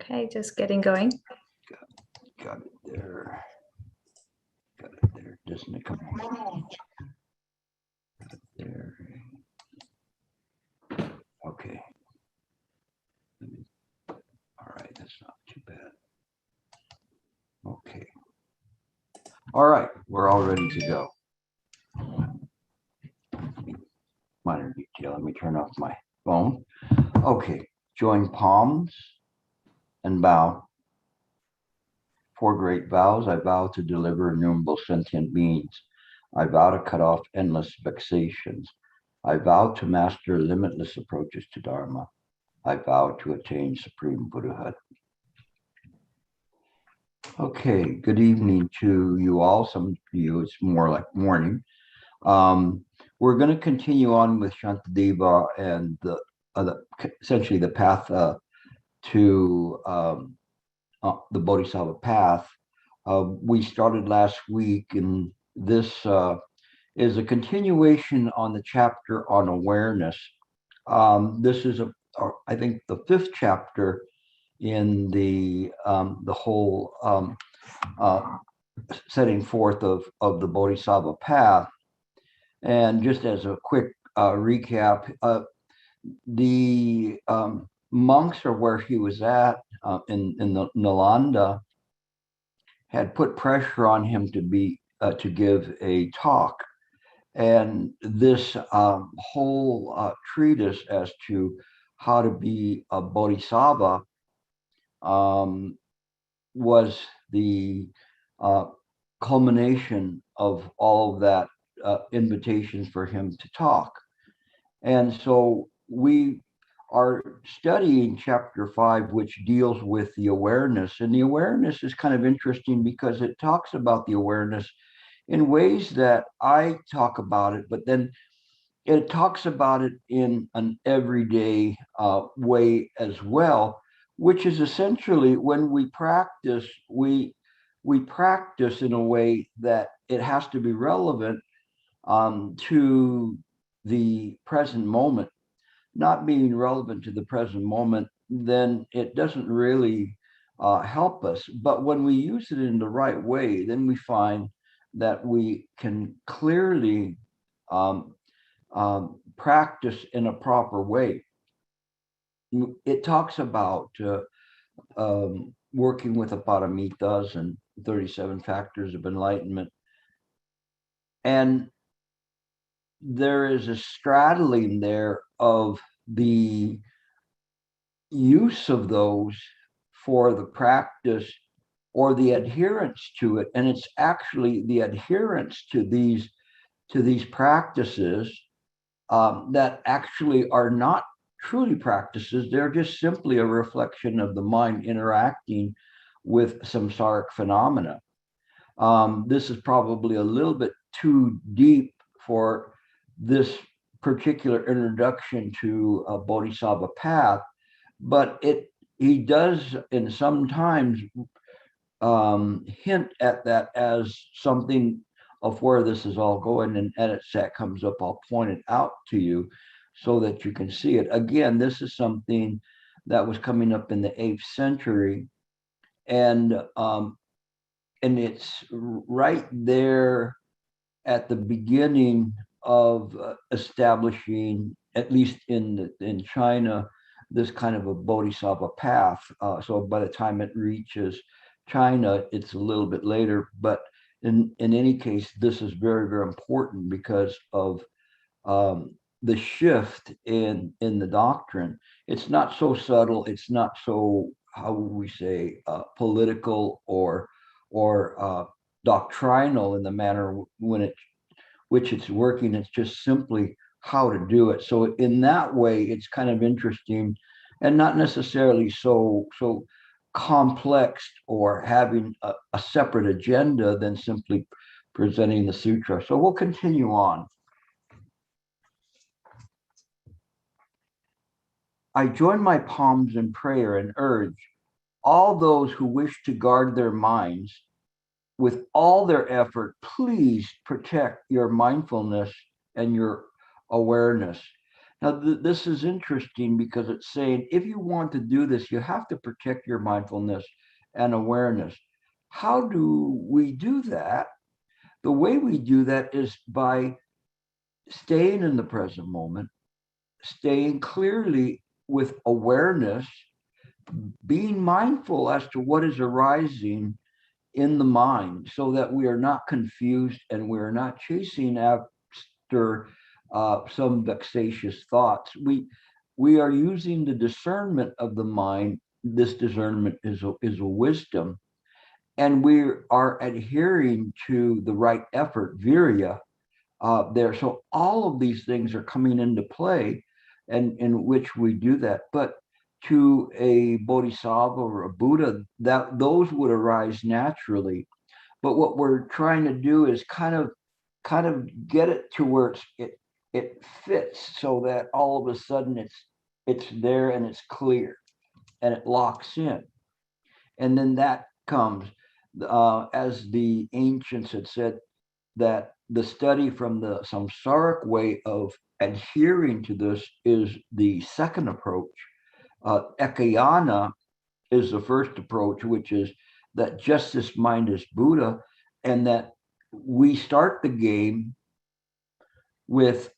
Okay, just getting going. Got it there. Got it there. Doesn't it come on? Got it there. Okay. All right, that's not too bad. Okay. All right, we're all ready to go. Minor detail. Let me turn off my phone. Okay, join palms and bow. 4 great vows. I vow to deliver innumerable sentient beings. I vow to cut off endless vexations. I vow to master limitless approaches to Dharma. I vow to attain supreme Buddhahood. Okay, good evening to you all. Some of you, it's more like morning. We're going to continue on with Shantideva and essentially the path to the Bodhisattva path. We started last week, and this is a continuation on the chapter on awareness. This is, I think, the 5th chapter in the whole setting forth of the Bodhisattva path. And just as a quick recap, the monks, or where he was at in the Nalanda, had put pressure on him to give a talk, and this whole treatise as to how to be a bodhisattva was the culmination of all of that invitations for him to talk. And so we are studying chapter 5, which deals with the awareness. And the awareness is kind of interesting because it talks about the awareness in ways that I talk about it, but then it talks about it in an everyday way as well, which is essentially when we practice, we practice in a way that it has to be relevant to the present moment. Not being relevant to the present moment, then it doesn't really help us. But when we use it in the right way, then we find that we can clearly practice in a proper way. It talks about working with the paramitas and 37 factors of enlightenment. And there is a straddling there of the use of those for the practice or the adherence to it. And it's actually the adherence to these practices that actually are not truly practices. They're just simply a reflection of the mind interacting with samsaric phenomena. This is probably a little bit too deep for this particular introduction to a Bodhisattva path, but he does in sometimes hint at that as something of where this is all going, and as that comes up, I'll point it out to you so that you can see it. Again, this is something that was coming up in the 8th century, and it's right there at the beginning of establishing, at least in China, this kind of a Bodhisattva path. So by the time it reaches China, it's a little bit later. But in any case, this is very, very important because of the shift in the doctrine. It's not so subtle. It's not so, how would we say, political or doctrinal in the manner which it's working. It's just simply how to do it. So in that way, it's kind of interesting and not necessarily so complex or having a separate agenda than simply presenting the sutra. So we'll continue on. I join my palms in prayer and urge all those who wish to guard their minds with all their effort, please protect your mindfulness and your awareness. Now, this is interesting because it's saying if you want to do this, you have to protect your mindfulness and awareness. How do we do that? The way we do that is by staying in the present moment, staying clearly with awareness, being mindful as to what is arising in the mind so that we are not confused and we are not chasing after some vexatious thoughts. We are using the discernment of the mind. This discernment is a wisdom, and we are adhering to the right effort, virya, there. So all of these things are coming into play, and in which we do that. But to a bodhisattva or a Buddha, that those would arise naturally. But what we're trying to do is kind of get it to where it fits, so that all of a sudden it's there and it's clear and it locks in. And then that comes, as the ancients had said, that the study from the samsaric way of adhering to this is the second approach. Ekayana is the first approach, which is that just this mind is Buddha, and that we start the game with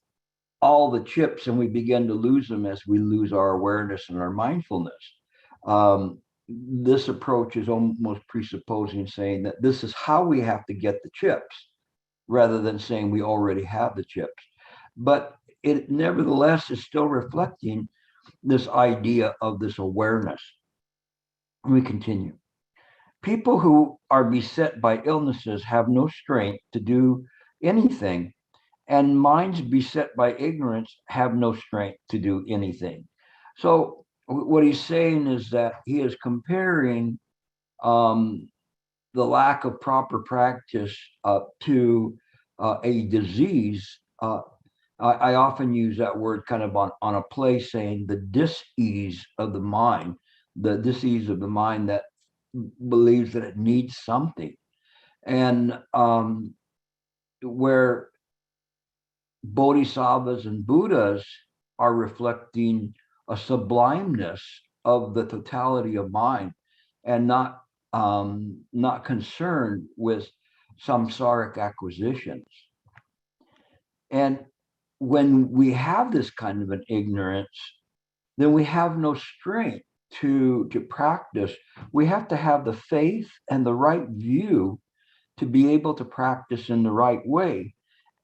all the chips and we begin to lose them as we lose our awareness and our mindfulness. This approach is almost presupposing saying that this is how we have to get the chips, rather than saying we already have the chips. But it nevertheless is still reflecting this idea of this awareness. We continue. People who are beset by illnesses have no strength to do anything, and minds beset by ignorance have no strength to do anything. So what he's saying is that he is comparing the lack of proper practice to a disease. I often use that word kind of on a play, saying the dis-ease of the mind, the dis-ease of the mind that believes that it needs something. And where bodhisattvas and Buddhas are reflecting a sublimeness of the totality of mind, and not concerned with samsaric acquisitions. And when we have this kind of an ignorance, then we have no strength to practice. We have to have the faith and the right view to be able to practice in the right way.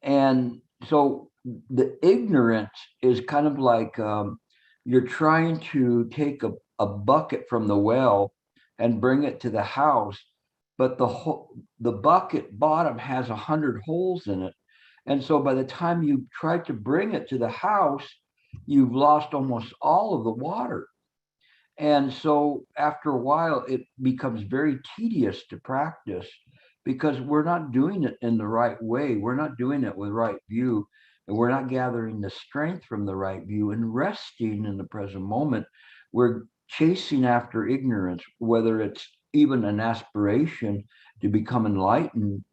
And so the ignorance is kind of like you're trying to take a bucket from the well and bring it to the house, but the bucket bottom has 100 holes in it. And so by the time you try to bring it to the house, you've lost almost all of the water. And so after a while, it becomes very tedious to practice because we're not doing it in the right way. We're not doing it with right view, and we're not gathering the strength from the right view and resting in the present moment. We're chasing after ignorance, whether it's even an aspiration to become enlightened,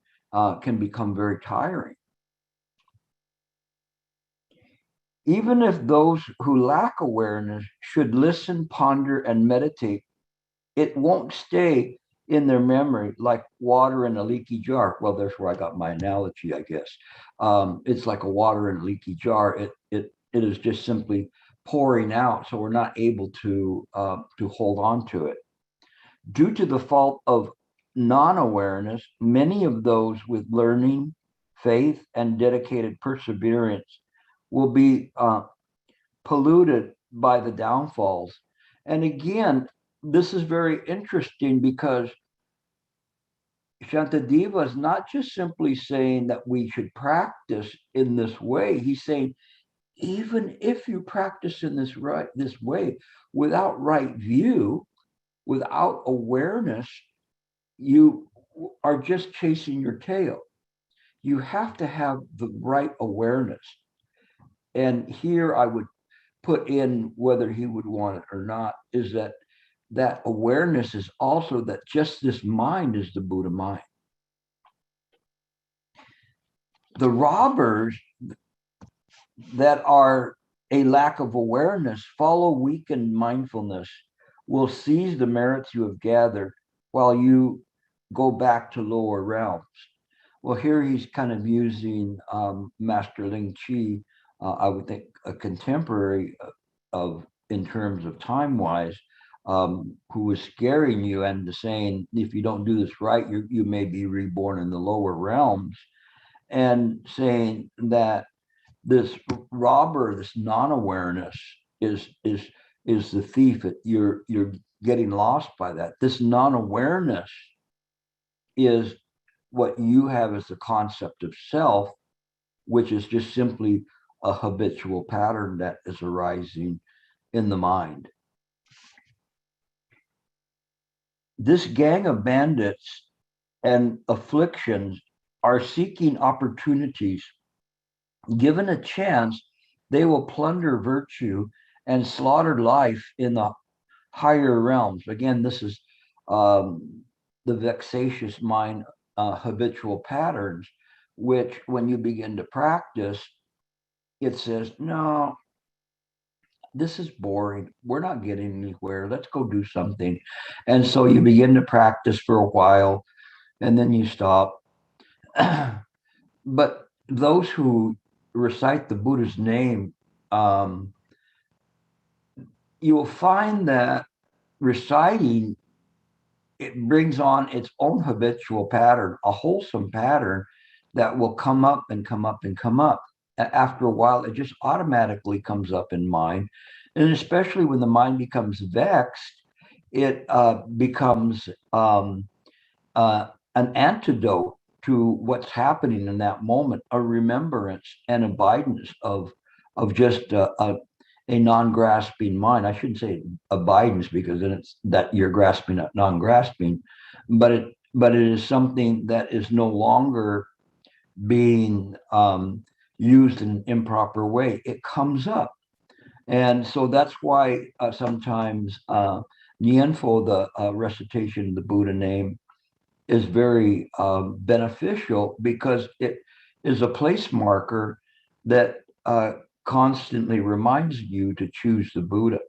can become very tiring. Even if those who lack awareness should listen, ponder, and meditate, it won't stay in their memory like water in a leaky jar. Well, there's where I got my analogy, I guess. It's like a water in a leaky jar. It is just simply pouring out, so we're not able to hold on to it. Due to the fault of non-awareness, many of those with learning, faith, and dedicated perseverance will be polluted by the downfalls. And again, this is very interesting because Shantideva is not just simply saying that we should practice in this way. He's saying, even if you practice in this way, without right view, without awareness, you are just chasing your tail. You have to have the right awareness. And here I would put in, whether he would want it or not, is that awareness is also that just this mind is the Buddha mind. The robbers that are a lack of awareness, follow weakened mindfulness, will seize the merits you have gathered while you go back to lower realms. Well, here he's kind of using Master Ling Chi, I would think a contemporary of, in terms of time-wise, who was scaring you and saying, if you don't do this right, you may be reborn in the lower realms, and saying that this robber, this non-awareness is the thief. You're getting lost by that. This non-awareness is what you have as the concept of self, which is just simply a habitual pattern that is arising in the mind. This gang of bandits and afflictions are seeking opportunities. Given a chance, they will plunder virtue and slaughter life in the higher realms. Again, this is the vexatious mind, habitual patterns, which when you begin to practice, it says, no, this is boring. We're not getting anywhere. Let's go do something. And so you begin to practice for a while, and then you stop. But those who recite the Buddha's name, you will find that reciting, it brings on its own habitual pattern, a wholesome pattern that will come up and come up and come up. After a while, it just automatically comes up in mind. And especially when the mind becomes vexed, it becomes an antidote to what's happening in that moment, a remembrance and abidance of just a non-grasping mind. I shouldn't say abidance, because then it's that you're grasping at non-grasping, but it is something that is no longer being used in an improper way. It comes up. And so that's why sometimes Nianfo, the recitation of the Buddha name, is very beneficial, because it is a place marker that constantly reminds you to choose the Buddha.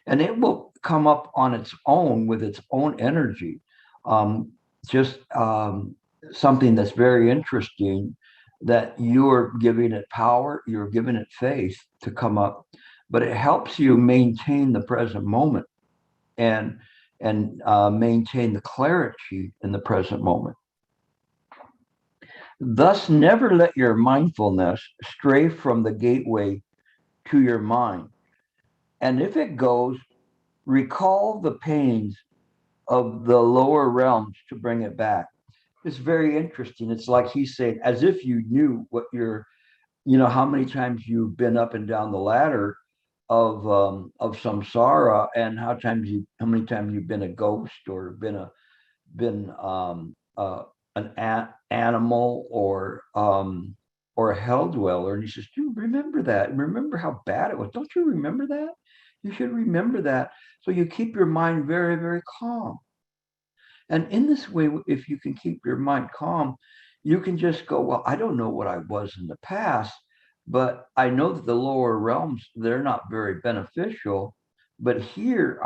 And it will come up on its own with its own energy. Just something that's very interesting, that you're giving it power, you're giving it faith to come up, but it helps you maintain the present moment and maintain the clarity in the present moment. Thus, never let your mindfulness stray from the gateway to your mind. And if it goes, recall the pains of the lower realms to bring it back. It's very interesting. It's like he's saying, as if you knew what how many times you've been up and down the ladder of samsara, and how many times you've been a ghost, or been an animal, or a hell dweller. And he says, do you remember that? Remember how bad it was? Don't you remember that? You should remember that. So you keep your mind very, very calm. And in this way, if you can keep your mind calm, you can just go, well, I don't know what I was in the past, but I know that the lower realms, they're not very beneficial. But here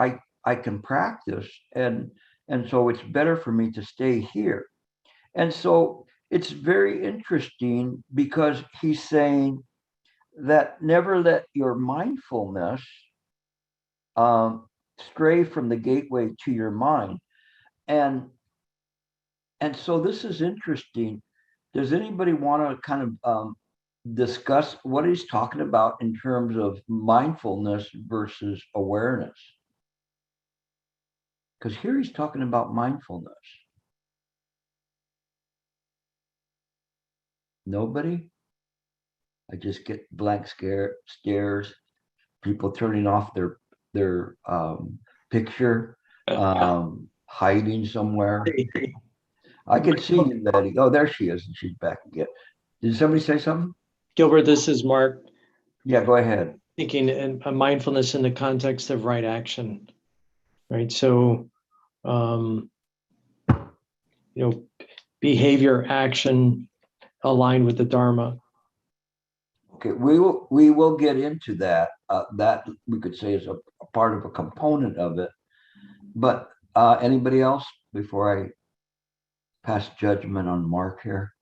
I can practice, and so it's better for me to stay here. And so it's very interesting, because he's saying that never let your mindfulness stray from the gateway to your mind. And so this is interesting. Does anybody want to kind of discuss what he's talking about in terms of mindfulness versus awareness? Because here he's talking about mindfulness. Nobody? I just get blank stares, people turning off their picture, hiding somewhere. I can see you, Betty. Oh, there she is, and she's back again. Did somebody say something? Gilbert, this is Mark. Yeah, go ahead. Thinking mindfulness in the context of right action, right? So, behavior, action aligned with the Dharma. Okay, we will get into that. That we could say is a part of a component of it. But anybody else before I pass judgment on Mark here?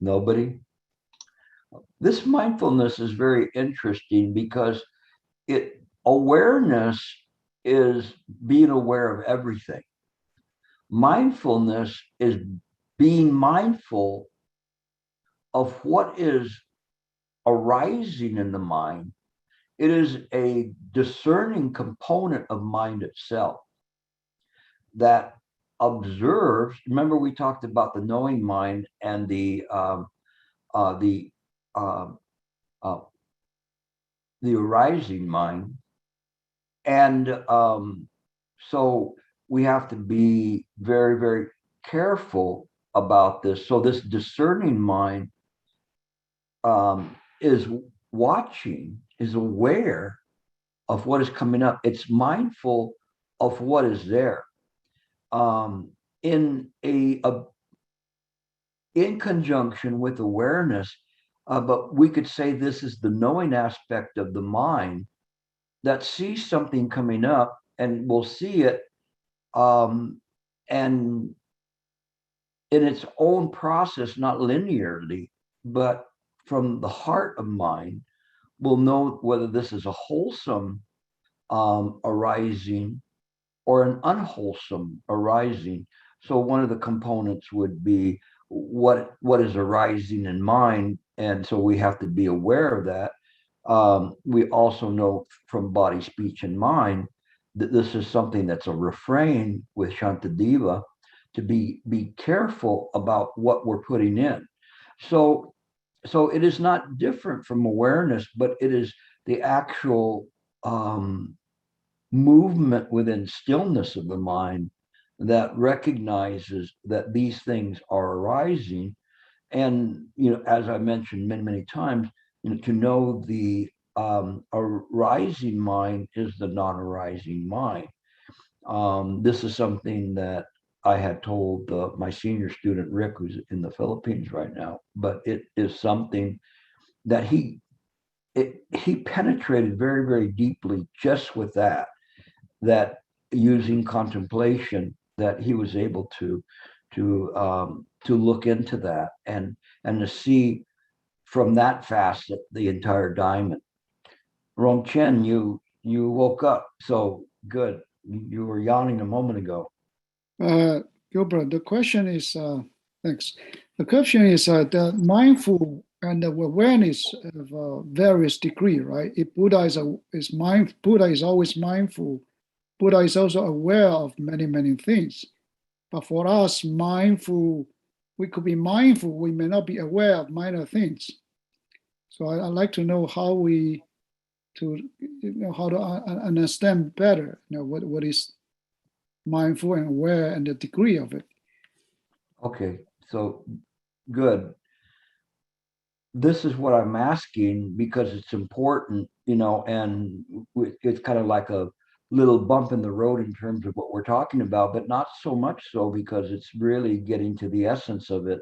Nobody? This mindfulness is very interesting because awareness is being aware of everything. Mindfulness is being mindful of what is arising in the mind. It is a discerning component of mind itself that observes. Remember, we talked about the knowing mind and the uh, uh, arising mind, and so we have to be very, very careful about this. So this discerning mind is watching, is aware of what is coming up. It's mindful of what is there. In conjunction with awareness, but we could say this is the knowing aspect of the mind that sees something coming up and will see it, and in its own process, not linearly, but from the heart of mind, will know whether this is a wholesome arising or an unwholesome arising. So one of the components would be what is arising in mind, and so we have to be aware of that. We also know from body, speech, and mind that this is something that's a refrain with Shantideva, to be careful about what we're putting in. So it is not different from awareness, but it is the actual movement within stillness of the mind that recognizes that these things are arising. And as I mentioned many times, to know the arising mind is the non-arising mind. This is something that I had told my senior student Rick, who's in the Philippines right now, but it is something that he penetrated very, very deeply just with that using contemplation, that he was able to look into that and to see from that facet the entire diamond. Rong Chen, you woke up, so good. You were yawning a moment ago. Gilbert, the question is, thanks. The question is the mindful and the awareness of various degree, right? If Buddha Buddha is always mindful. Buddha is also aware of many things. But for us, mindful, we could be mindful, we may not be aware of minor things. So I'd like to know how to understand better, what is mindful and aware and the degree of it. Okay, so good. This is what I'm asking because it's important, and it's kind of like a little bump in the road in terms of what we're talking about, but not so much so because it's really getting to the essence of it,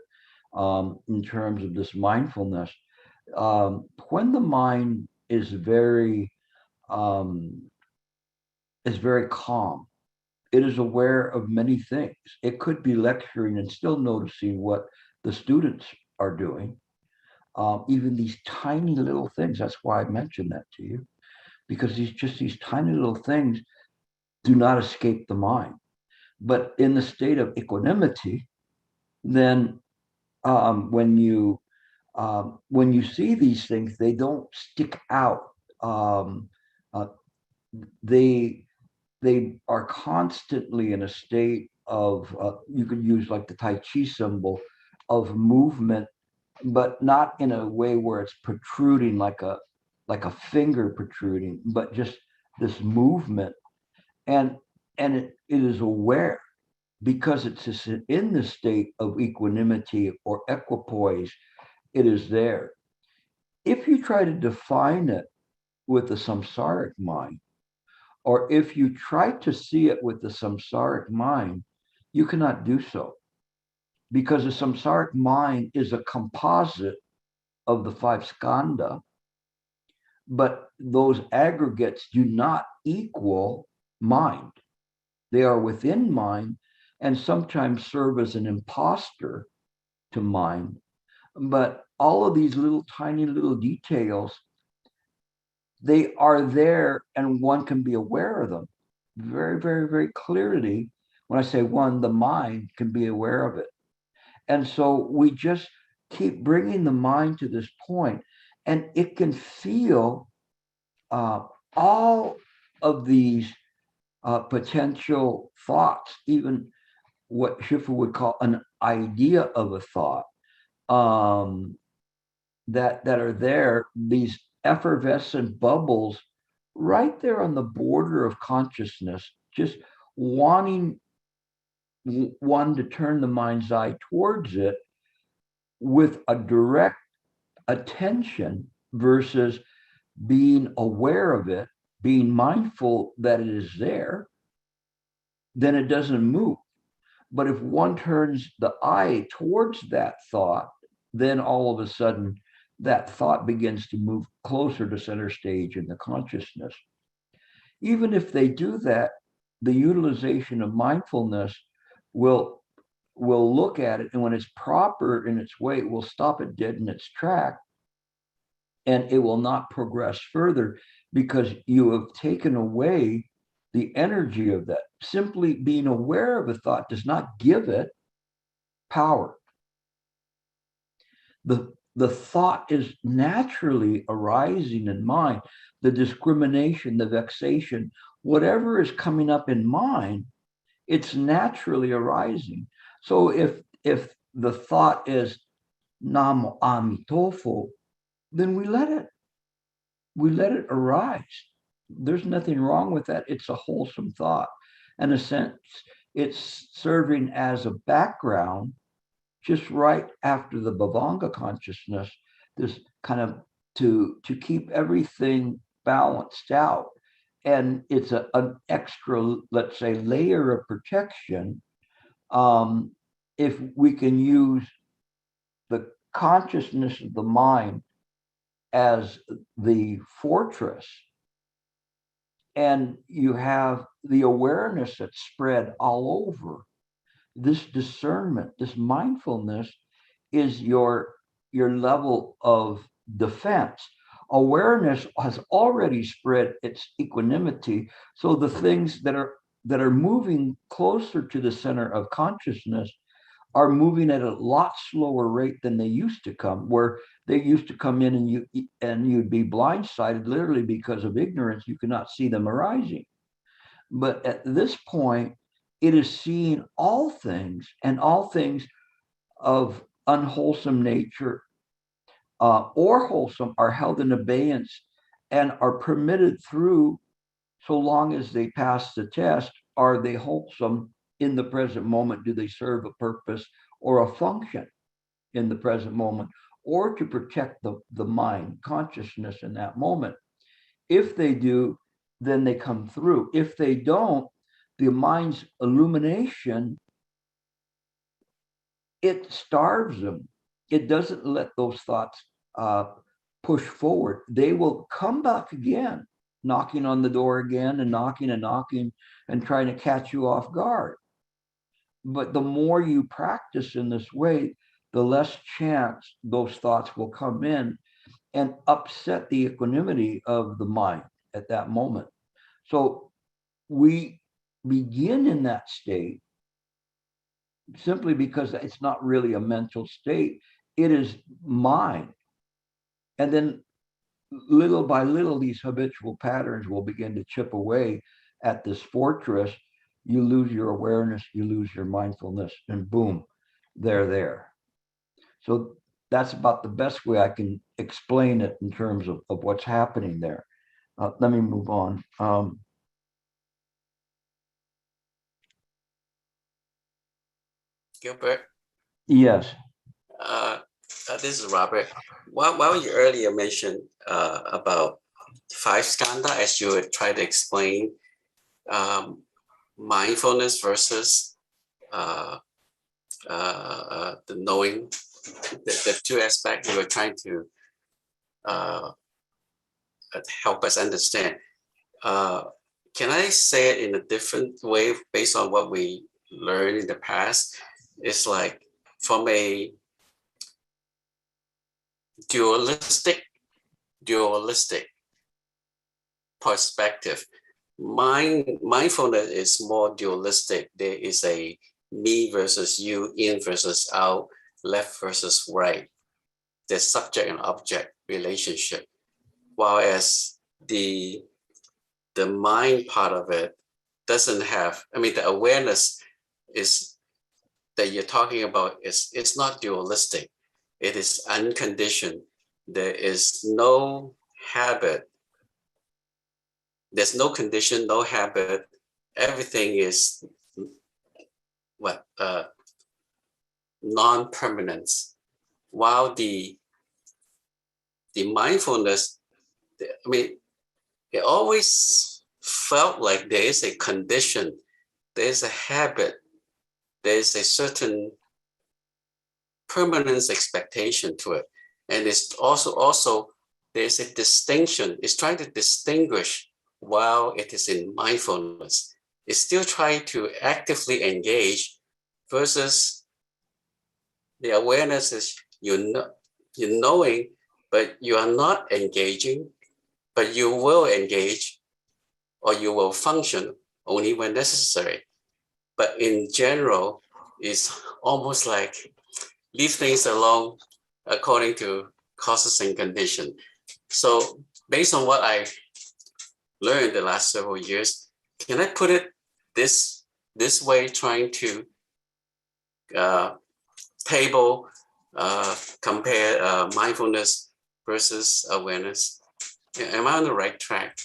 in terms of this mindfulness. When the mind is very calm, it is aware of many things. It could be lecturing and still noticing what the students are doing. Even these tiny little things. That's why I mentioned that to you, because these tiny little things do not escape the mind. But in the state of equanimity, then when you see these things, they don't stick out. They are constantly in a state of, you could use like the Tai Chi symbol of movement, but not in a way where it's protruding like a finger protruding, but just this movement. And it is aware because it's just in the state of equanimity or equipoise. It is there. If you try to define it with the samsaric mind, or if you try to see it with the samsaric mind, you cannot do so. because the samsaric mind is a composite of the 5 skandha, but those aggregates do not equal mind. They are within mind and sometimes serve as an imposter to mind. But all of these little tiny little details, they are there and one can be aware of them very, very, very clearly. When I say one, the mind can be aware of it. And so we just keep bringing the mind to this point, and it can feel all of these potential thoughts, even what Shifu would call an idea of a thought, that are there, these effervescent bubbles right there on the border of consciousness, just wanting one to turn the mind's eye towards it with a direct attention versus being aware of it, being mindful that it is there, then it doesn't move. But if one turns the eye towards that thought, then all of a sudden that thought begins to move closer to center stage in the consciousness. Even if they do that, the utilization of mindfulness will look at it, and when it's proper in its way, it will stop it dead in its track, and it will not progress further because you have taken away the energy of that. Simply being aware of a thought does not give it power. The thought is naturally arising in mind. The discrimination, the vexation, whatever is coming up in mind, it's naturally arising. So if the thought is Namo Amitofo, then we let it arise. There's nothing wrong with that. It's a wholesome thought. In a sense, it's serving as a background just right after the Bhavanga consciousness, this kind of to keep everything balanced out. And it's an extra, let's say, layer of protection. If we can use the consciousness of the mind as the fortress, and you have the awareness that's spread all over, this discernment, this mindfulness is your level of defense. Awareness has already spread its equanimity, so the things that are moving closer to the center of consciousness are moving at a lot slower rate than they used to come, where they used to come in and you'd be blindsided literally because of ignorance. You could not see them arising. But at this point, it is seeing all things, and all things of unwholesome nature or wholesome are held in abeyance and are permitted through, so long as they pass the test. Are they wholesome in the present moment? Do they serve a purpose or a function in the present moment, or to protect the mind, consciousness in that moment? If they do, then they come through. If they don't, the mind's illumination, it starves them. It doesn't let those thoughts push forward. They will come back again, knocking on the door again and knocking and trying to catch you off guard. But the more you practice in this way, the less chance those thoughts will come in and upset the equanimity of the mind at that moment. So we begin in that state simply because it's not really a mental state. It is mind. And then little by little, these habitual patterns will begin to chip away at this fortress. You lose your awareness, you lose your mindfulness, and boom, they're there. So that's about the best way I can explain it in terms of what's happening there. Let me move on. Gilbert, Yes. this is Robert. While you earlier mentioned about 5 skandha, as you would try to explain mindfulness versus the knowing, the two aspects you were trying to help us understand. Can I say it in a different way based on what we learned in the past? It's like from a dualistic perspective, mindfulness is more dualistic. There is a me versus you, in versus out, left versus right. There's subject and object relationship. Whereas the mind part of it doesn't have, I mean, the awareness is that you're talking about it's not dualistic. It is unconditioned. There is no habit. There's no condition, no habit. Everything is non-permanence. While the mindfulness, I mean, it always felt like there is a condition, there is a habit, there is a certain permanence expectation to it. And it's also there's a distinction. It's trying to distinguish while it is in mindfulness. It's still trying to actively engage versus the awareness is you're knowing, but you are not engaging, but you will engage or you will function only when necessary. But in general, it's almost like leave things alone according to causes and condition. So based on what I learned the last several years, can I put it this way, trying to compare mindfulness versus awareness? Am I on the right track?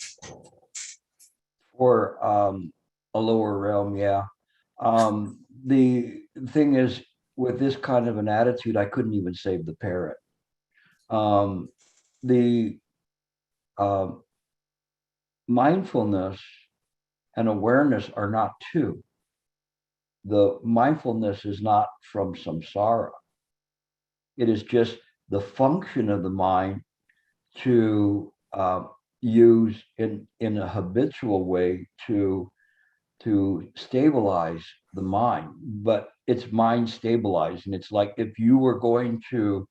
For a lower realm, yeah. The thing is, with this kind of an attitude, I couldn't even save the parrot. The mindfulness and awareness are not two. The mindfulness is not from samsara. It is just the function of the mind to use in a habitual way to stabilize the mind, but it's mind stabilizing. It's like if you were going to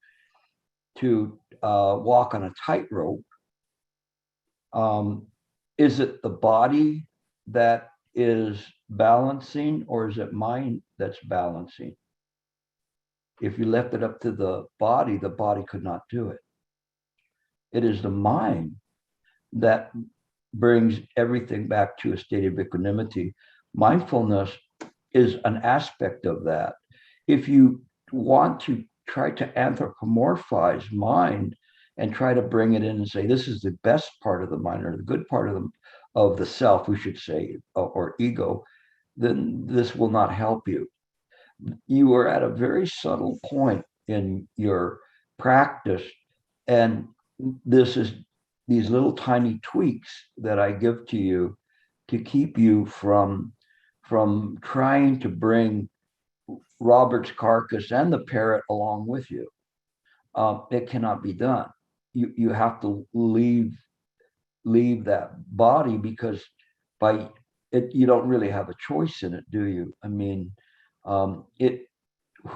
walk on a tightrope, is it the body that is balancing, or is it mind that's balancing? If you left it up to the body could not do it. It is the mind that brings everything back to a state of equanimity. Mindfulness is an aspect of that. If you want to try to anthropomorphize mind and try to bring it in and say, this is the best part of the mind, or the good part of the self, we should say, or ego, then this will not help you. You are at a very subtle point in your practice, and this is these little tiny tweaks that I give to you to keep you from trying to bring Robert's carcass and the parrot along with you. It cannot be done. You have to leave that body, because by it you don't really have a choice in it, do you? I mean, who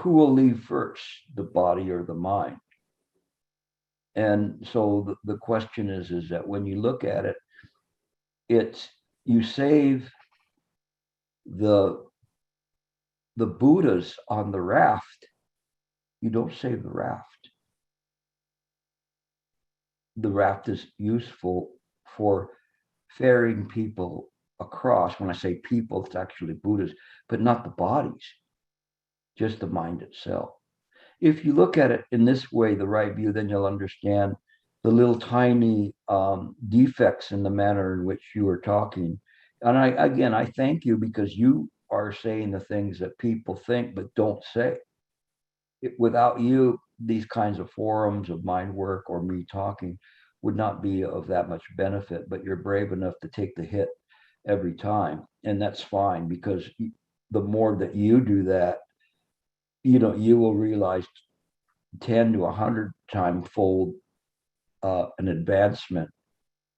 will leave first, the body or the mind? And so the question is that when you look at it, it's you save the Buddhas on the raft, you don't save the raft. The raft is useful for ferrying people across. When I say people, it's actually Buddhas, but not the bodies, just the mind itself. If you look at it in this way, the right view, then you'll understand the little tiny defects in the manner in which you are talking. And I thank you, because you are saying the things that people think but don't say. Without you, these kinds of forums of mind work or me talking would not be of that much benefit, but you're brave enough to take the hit every time. And that's fine, because the more that you do that, you will realize 10 to 100 time fold an advancement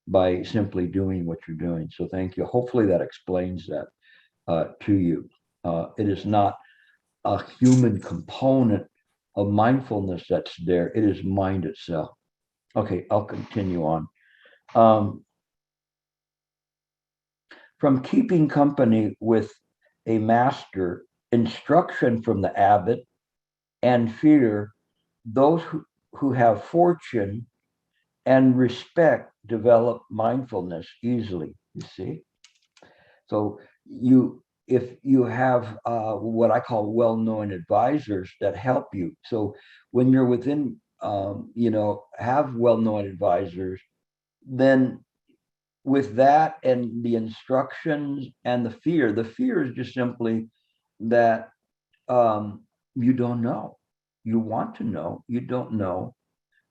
by simply doing what you're doing. So thank you. Hopefully that explains that to you. It is not a human component of mindfulness that's there. It is mind itself. Okay, I'll continue on. From keeping company with a master, instruction from the abbot, and fear, those who have fortune and respect develop mindfulness easily, you see. So if you have what I call well-known advisors that help you. So when you're within, have well-known advisors, then with that and the instructions and the fear is just simply that you don't know. You want to know, you don't know,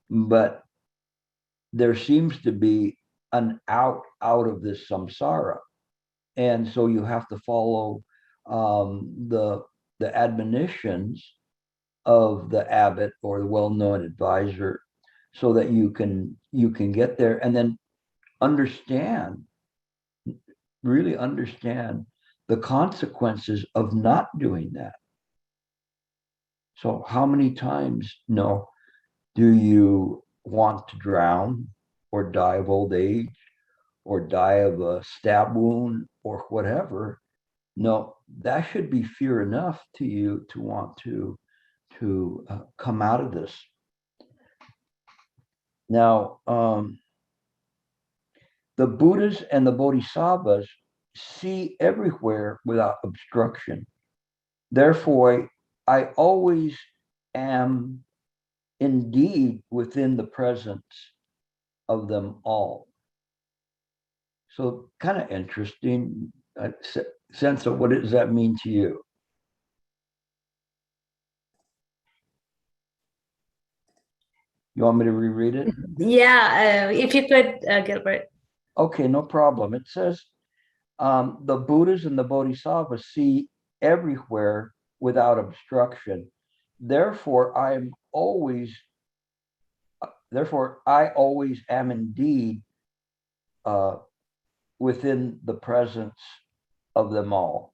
but there seems to be an out of this samsara. And so you have to follow the admonitions of the abbot or the well-known advisor so that you can get there and then really understand the consequences of not doing that. So how many times do you want to drown or die of old age or die of a stab wound or whatever? No, that should be fear enough to you to want to come out of this. Now, the Buddhas and the Bodhisattvas see everywhere without obstruction. Therefore, I always am indeed within the presence of them all. So kind of interesting sense of what does that mean to you? You want me to reread it? Yeah, if you could, Gilbert. Okay, no problem. It says, the Buddhas and the Bodhisattvas see everywhere without obstruction. Therefore, I always am indeed within the presence of them all.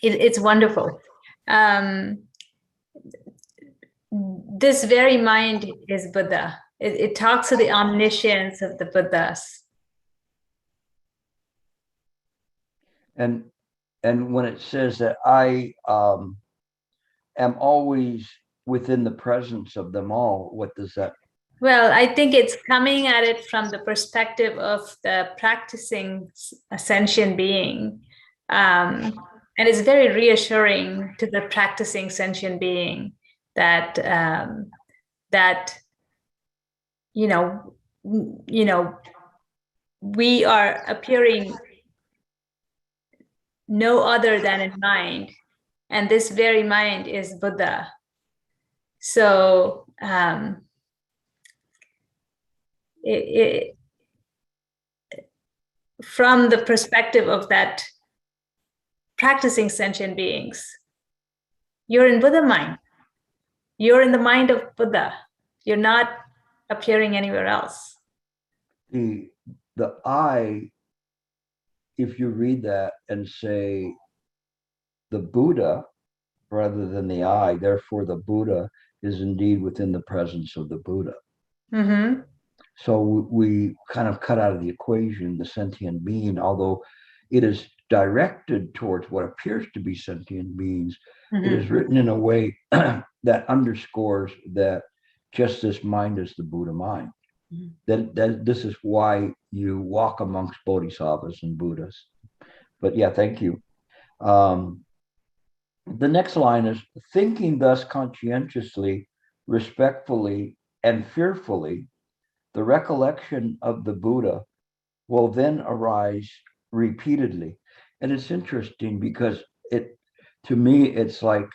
It's wonderful. This very mind is Buddha. It talks to the omniscience of the Buddhas. And when it says that I am always within the presence of them all, what does that? Well, I think it's coming at it from the perspective of the practicing sentient being. And it's very reassuring to the practicing sentient being that we are appearing no other than in mind, and this very mind is Buddha. So from the perspective of that practicing sentient beings, you're in Buddha mind. You're in the mind of Buddha. You're not appearing anywhere else. The I, if you read that and say the Buddha rather than the I, therefore the Buddha is indeed within the presence of the Buddha. Mm-hmm. So we kind of cut out of the equation the sentient being, although it is directed towards what appears to be sentient beings. Mm-hmm. It is written in a way that underscores that just this mind is the Buddha mind. Mm-hmm. That this is why you walk amongst bodhisattvas and Buddhas. But yeah, thank you. The next line is, thinking thus conscientiously, respectfully, and fearfully, the recollection of the Buddha will then arise repeatedly. And it's interesting because to me, it's like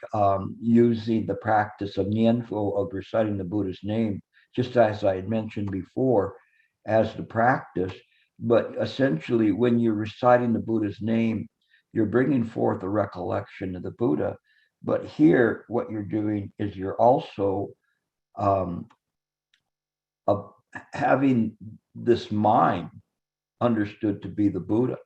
using the practice of Nianfo, of reciting the Buddha's name, just as I had mentioned before, as the practice. But essentially, when you're reciting the Buddha's name, you're bringing forth a recollection of the Buddha. But here, what you're doing is you're also having this mind understood to be the Buddha.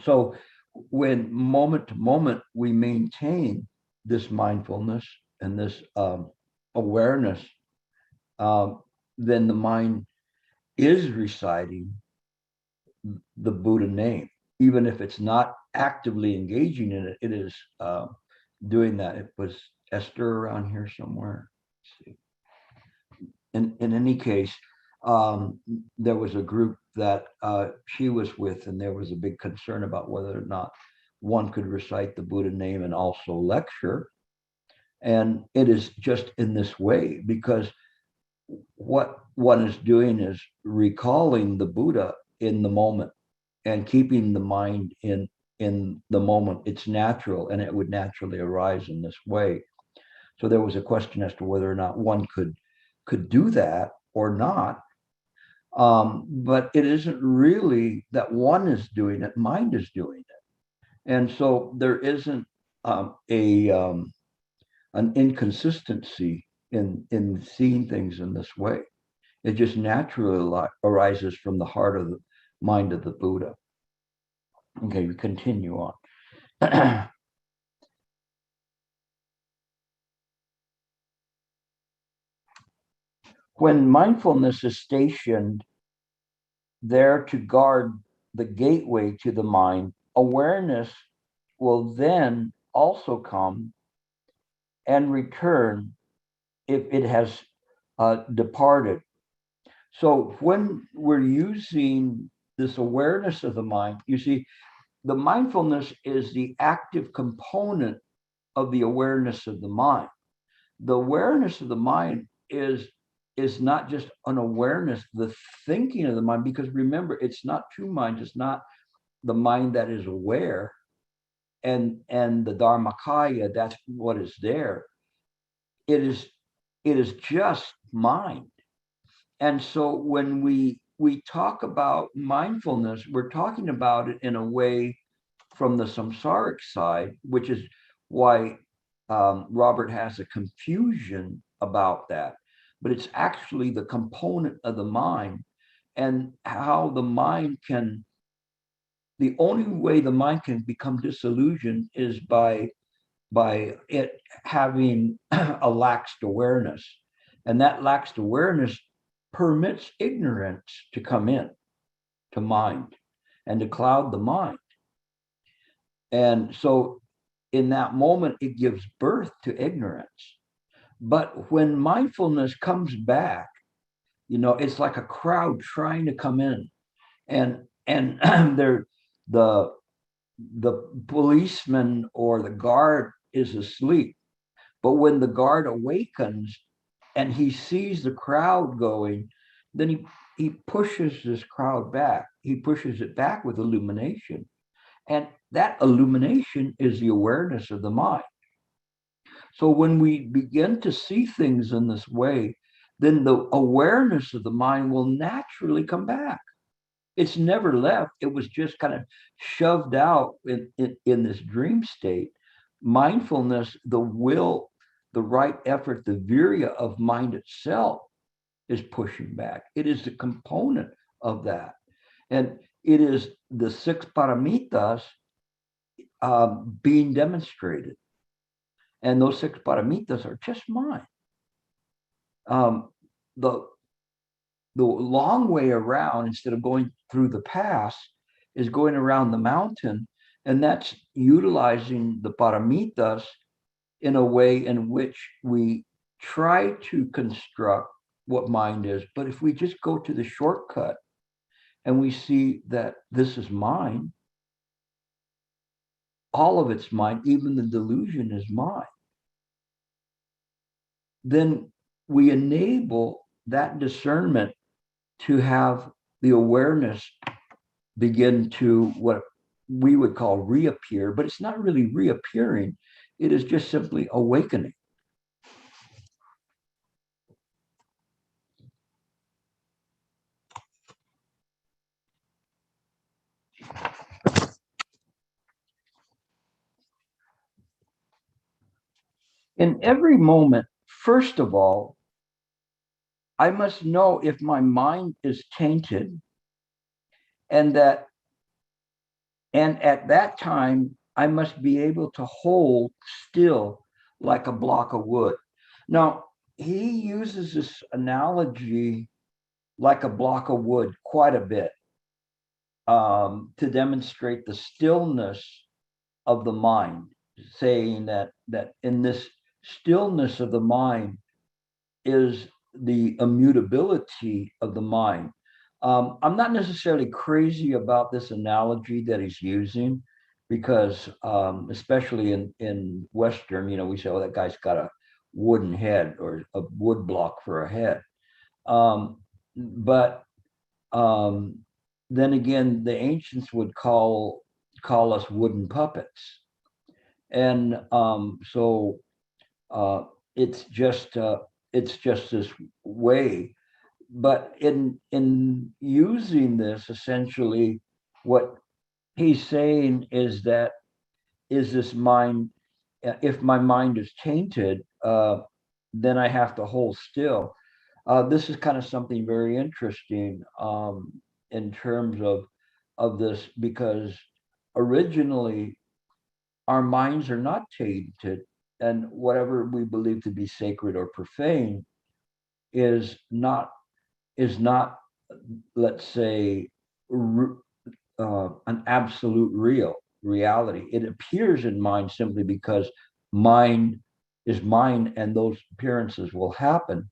So when moment to moment we maintain this mindfulness and this awareness, then the mind is reciting the Buddha name. Even if it's not actively engaging in it, it is doing that. It was Esther around here somewhere. Let's see. In any case, there was a group that she was with, and there was a big concern about whether or not one could recite the Buddha name and also lecture. And it is just in this way, because what one is doing is recalling the Buddha in the moment and keeping the mind in the moment. It's natural, and it would naturally arise in this way. So there was a question as to whether or not one could do that or not. But it isn't really that one is doing it, mind is doing it. And so there isn't an inconsistency in seeing things in this way. It just naturally arises from the heart of the mind of the Buddha. Okay, we continue on. When mindfulness is stationed there to guard the gateway to the mind, awareness will then also come and return if it has departed. So when we're using this awareness of the mind, you see, the mindfulness is the active component of the awareness of the mind. The awareness of the mind is not just an awareness, the thinking of the mind, because remember, it's not two minds. It's not the mind that is aware and the Dharmakaya, that's what is there. It is just mind. And so when we talk about mindfulness, we're talking about it in a way from the samsaric side, which is why Robert has a confusion about that. But it's actually the component of the mind, and how the mind can, the only way the mind can become disillusioned is by it having a laxed awareness. And that laxed awareness permits ignorance to come in to mind and to cloud the mind. And so in that moment, it gives birth to ignorance. But when mindfulness comes back, it's like a crowd trying to come in, and they're the policeman or the guard is asleep. But when the guard awakens and he sees the crowd going, then he pushes this crowd back. He pushes it back with illumination. And that illumination is the awareness of the mind. So when we begin to see things in this way, then the awareness of the mind will naturally come back. It's never left. It was just kind of shoved out in this dream state. Mindfulness, the will, the right effort, the virya of mind itself is pushing back. It is the component of that. And it is the six paramitas being demonstrated. And those six paramitas are just mind. The long way around, instead of going through the pass, is going around the mountain. And that's utilizing the paramitas in a way in which we try to construct what mind is. But if we just go to the shortcut and we see that this is mind, all of it's mind, even the delusion is mind, then we enable that discernment to have the awareness begin to what we would call reappear, but it's not really reappearing. It is just simply awakening. in every moment, first of all, I must know if my mind is tainted, and at that time, I must be able to hold still like a block of wood. Now, he uses this analogy like a block of wood quite a bit to demonstrate the stillness of the mind, saying that in this stillness of the mind is the immutability of the mind. I'm not necessarily crazy about this analogy that he's using, because especially in Western, we say, oh, that guy's got a wooden head or a wood block for a head. But then again, the ancients would call us wooden puppets. And so it's just this way. But in using this, essentially, what he's saying is that this mind, if my mind is tainted, then I have to hold still. This is kind of something very interesting in terms of this, because originally our minds are not tainted, and whatever we believe to be sacred or profane is not, let's say, an absolute reality. It appears in mind simply because mind is mind, and those appearances will happen.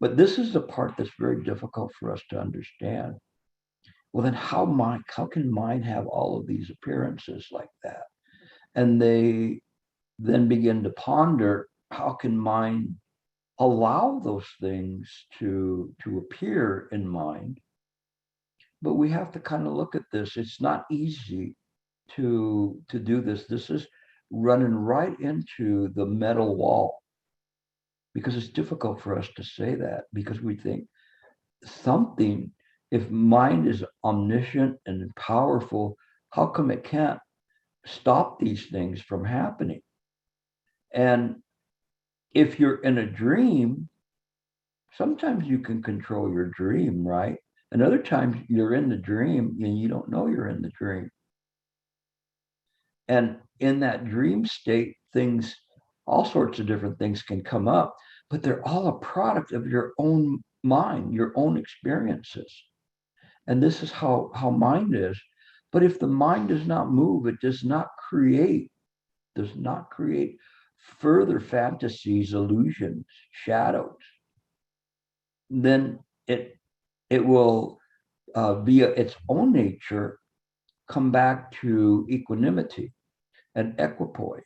But this is the part that's very difficult for us to understand. Well, then how can mind have all of these appearances like that? And they then begin to ponder, how can mind allow those things to appear in mind? But we have to kind of look at this. It's not easy to do this. This is running right into the metal wall, because it's difficult for us to say that, because we think something, if mind is omniscient and powerful, how come it can't stop these things from happening? And if you're in a dream, sometimes you can control your dream, right? And other times you're in the dream and you don't know you're in the dream. And in that dream state, things, all sorts of different things can come up, but they're all a product of your own mind, your own experiences. And this is how mind is. But if the mind does not move, it does not create further fantasies, illusions, shadows, then it will via its own nature come back to equanimity and equipoise.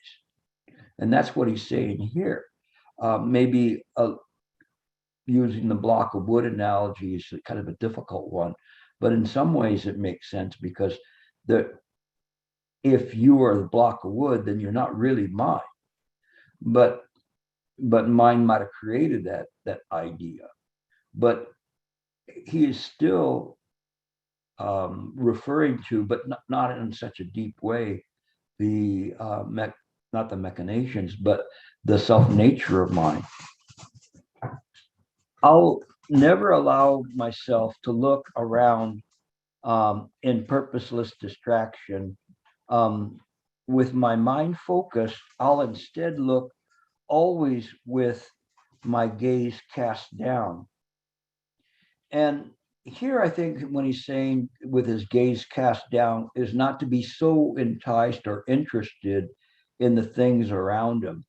And that's what he's saying here. Maybe using the block of wood analogy is kind of a difficult one, but in some ways it makes sense, because if you are the block of wood, then you're not really mind, but mind might have created that idea. But he is still referring to, but not in such a deep way, the not the machinations, but the self-nature of mind. I'll never allow myself to look around in purposeless distraction. With my mind focused, I'll instead look always with my gaze cast down. And here I think when he's saying with his gaze cast down is not to be so enticed or interested in the things around him.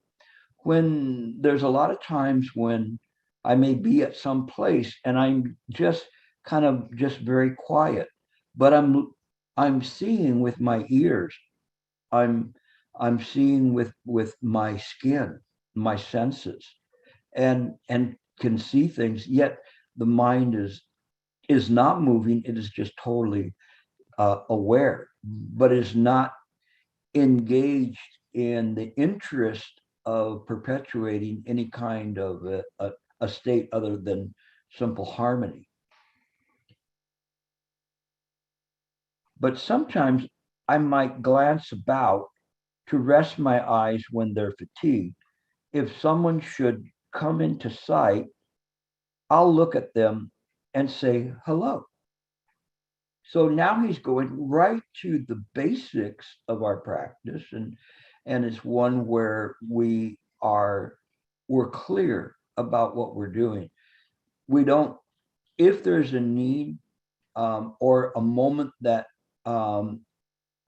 When there's a lot of times when I may be at some place and I'm just very quiet, but I'm seeing with my ears, I'm seeing with my skin, my senses, and can see things, yet the mind is not moving. It is just totally aware, but is not engaged in the interest of perpetuating any kind of a state other than simple harmony. But sometimes I might glance about to rest my eyes when they're fatigued. if someone should come into sight, I'll look at them and say hello. So now he's going right to the basics of our practice, and it's one where we're clear about what we're doing. We don't, if there's a need or a moment that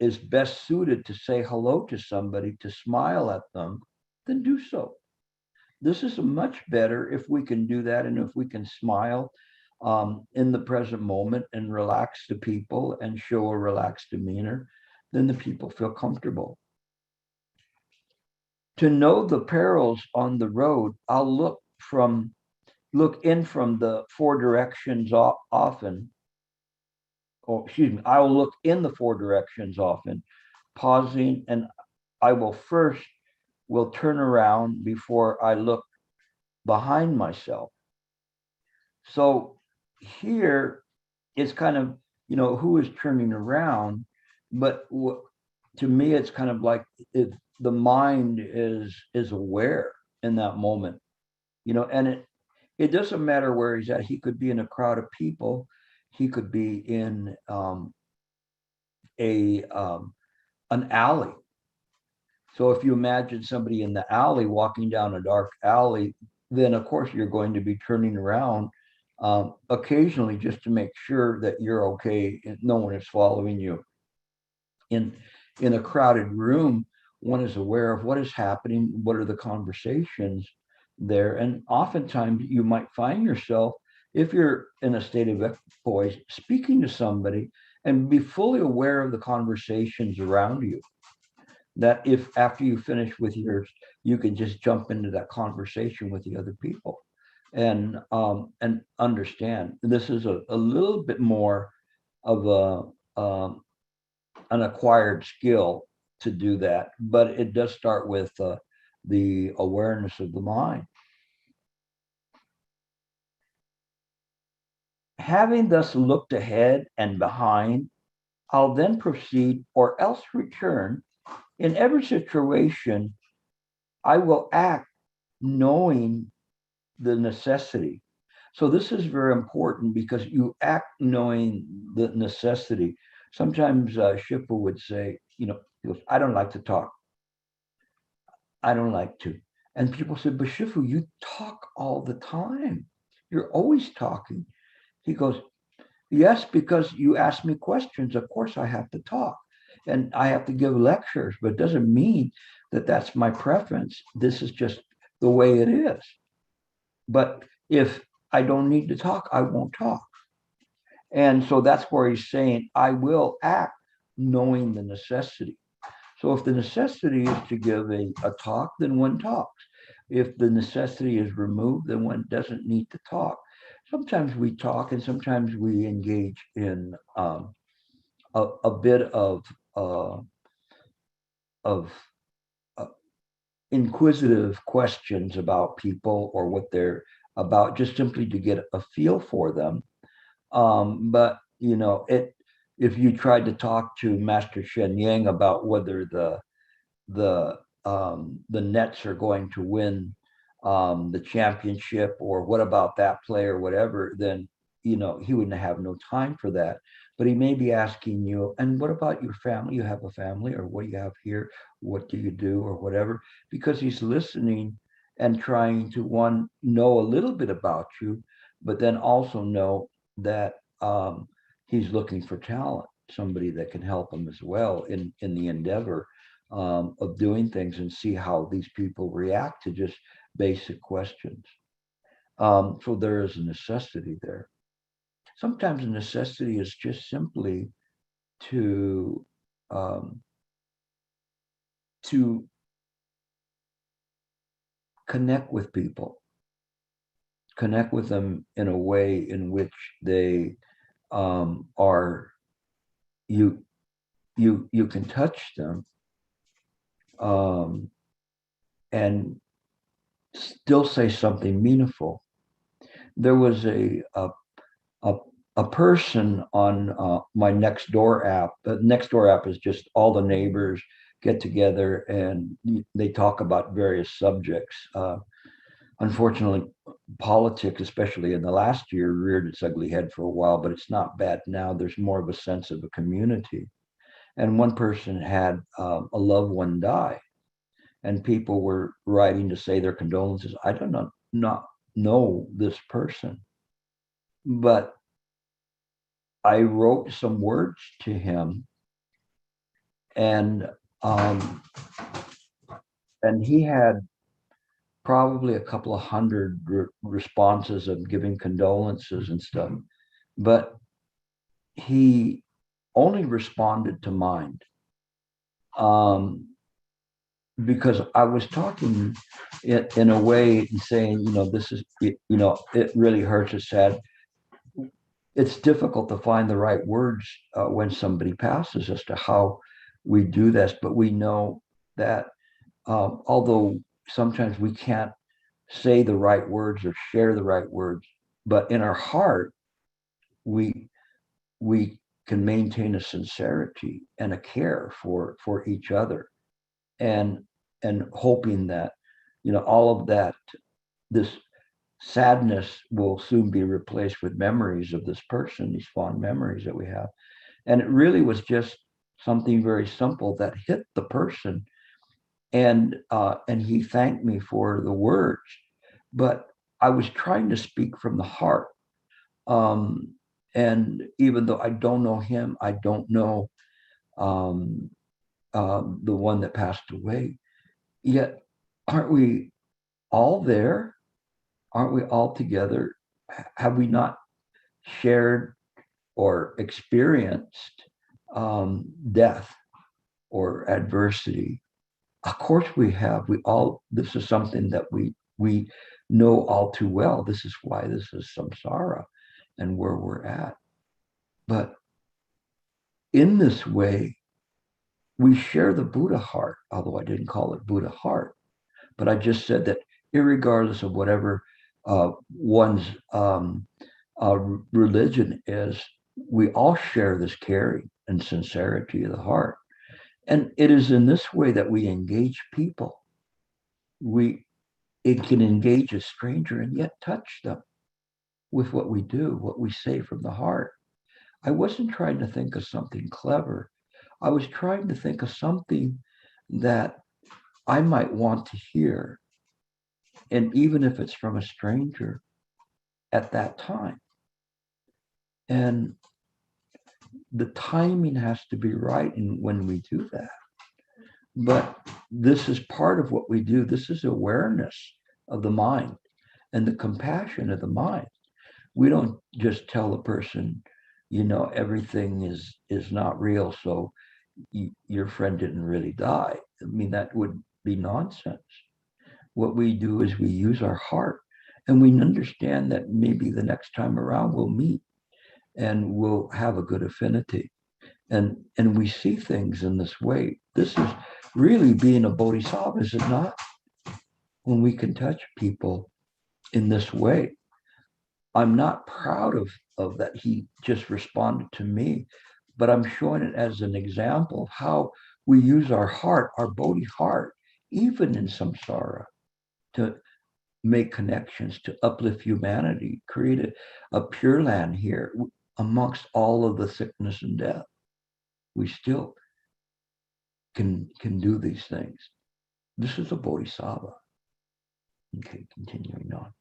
is best suited to say hello to somebody, to smile at them, then do so. This is much better if we can do that, and if we can smile in the present moment and relax the people and show a relaxed demeanor, then the people feel comfortable. To know the perils on the road, I'll look in from the four directions often. Or excuse me, I will look in the four directions often, pausing, and I will turn around before I look behind myself. So here it's kind of, who is turning around, but to me, it's kind of like if the mind is aware in that moment, and it doesn't matter where he's at. He could be in a crowd of people. He could be in an alley. So if you imagine somebody in the alley walking down a dark alley, then of course you're going to be turning around occasionally just to make sure that you're okay and no one is following you. In a crowded room, one is aware of what is happening, what are the conversations there, and oftentimes you might find yourself, if you're in a state of equipoise, speaking to somebody and be fully aware of the conversations around you. That if after you finish with yours, you can just jump into that conversation with the other people and understand. This is a little bit more of an acquired skill to do that, but it does start with the awareness of the mind. Having thus looked ahead and behind, I'll then proceed or else return. In every situation, I will act knowing the necessity. So this is very important because you act knowing the necessity. Sometimes Shifu would say, he goes, I don't like to talk. I don't like to. And people said, but Shifu, you talk all the time. You're always talking. He goes, yes, because you ask me questions. Of course I have to talk. And I have to give lectures, but it doesn't mean that that's my preference. This is just the way it is. But if I don't need to talk, I won't talk. And so that's where he's saying, I will act knowing the necessity. So if the necessity is to give a talk, then one talks. If the necessity is removed, then one doesn't need to talk. Sometimes we talk and sometimes we engage in a bit of inquisitive questions about people or what they're about, just simply to get a feel for them. But if you tried to talk to Master Sheng about whether the Nets are going to win the championship, or what about that player, whatever, then he wouldn't have no time for that. But he may be asking you, and what about your family? You have a family, or what do you have here? What do you do, or whatever? Because he's listening and trying to know a little bit about you, but then also know that he's looking for talent, somebody that can help him as well in the endeavor of doing things, and see how these people react to just basic questions. So there is a necessity there. Sometimes the necessity is just simply to connect with people, connect with them in a way in which they are, you can touch them and still say something meaningful. There was a person on my Nextdoor app. The Nextdoor app is just all the neighbors get together and they talk about various subjects. Unfortunately, politics, especially in the last year, reared its ugly head for a while, but it's not bad now. There's more of a sense of a community. And one person had a loved one die, and people were writing to say their condolences. I do not know this person, but I wrote some words to him, and he had probably a couple of hundred responses of giving condolences and stuff, but he only responded to mine, because I was talking in a way and saying, this is, it really hurts, it's sad. It's difficult to find the right words when somebody passes as to how we do this, but we know that although sometimes we can't say the right words or share the right words, but in our heart, we can maintain a sincerity and a care for each other, and hoping that, all of that, this sadness will soon be replaced with memories of this person, these fond memories that we have. And it really was just something very simple that hit the person. And he thanked me for the words, but I was trying to speak from the heart. And even though I don't know him, I don't know the one that passed away, yet aren't we all there? Aren't we all together? Have we not shared or experienced death or adversity? Of course we have. This is something that we know all too well. This is why this is samsara and where we're at. But in this way, we share the Buddha heart, although I didn't call it Buddha heart, but I just said that irregardless of whatever one's religion is, we all share this caring and sincerity of the heart. And it is in this way that we engage people. It can engage a stranger and yet touch them with what we do, what we say from the heart. I wasn't trying to think of something clever. I was trying to think of something that I might want to hear, and even if it's from a stranger at that time. And the timing has to be right when we do that. But this is part of what we do. This is awareness of the mind and the compassion of the mind. We don't just tell a person, everything is not real, so your friend didn't really die. I mean, that would be nonsense. What we do is we use our heart, and we understand that maybe the next time around we'll meet and we'll have a good affinity. And we see things in this way. This is really being a bodhisattva, is it not? When we can touch people in this way. I'm not proud of that he just responded to me, but I'm showing it as an example of how we use our heart, our bodhi heart, even in samsara, to make connections, to uplift humanity, create a pure land here amongst all of the sickness and death. We still can do these things. This is a bodhisattva. Okay, continuing on.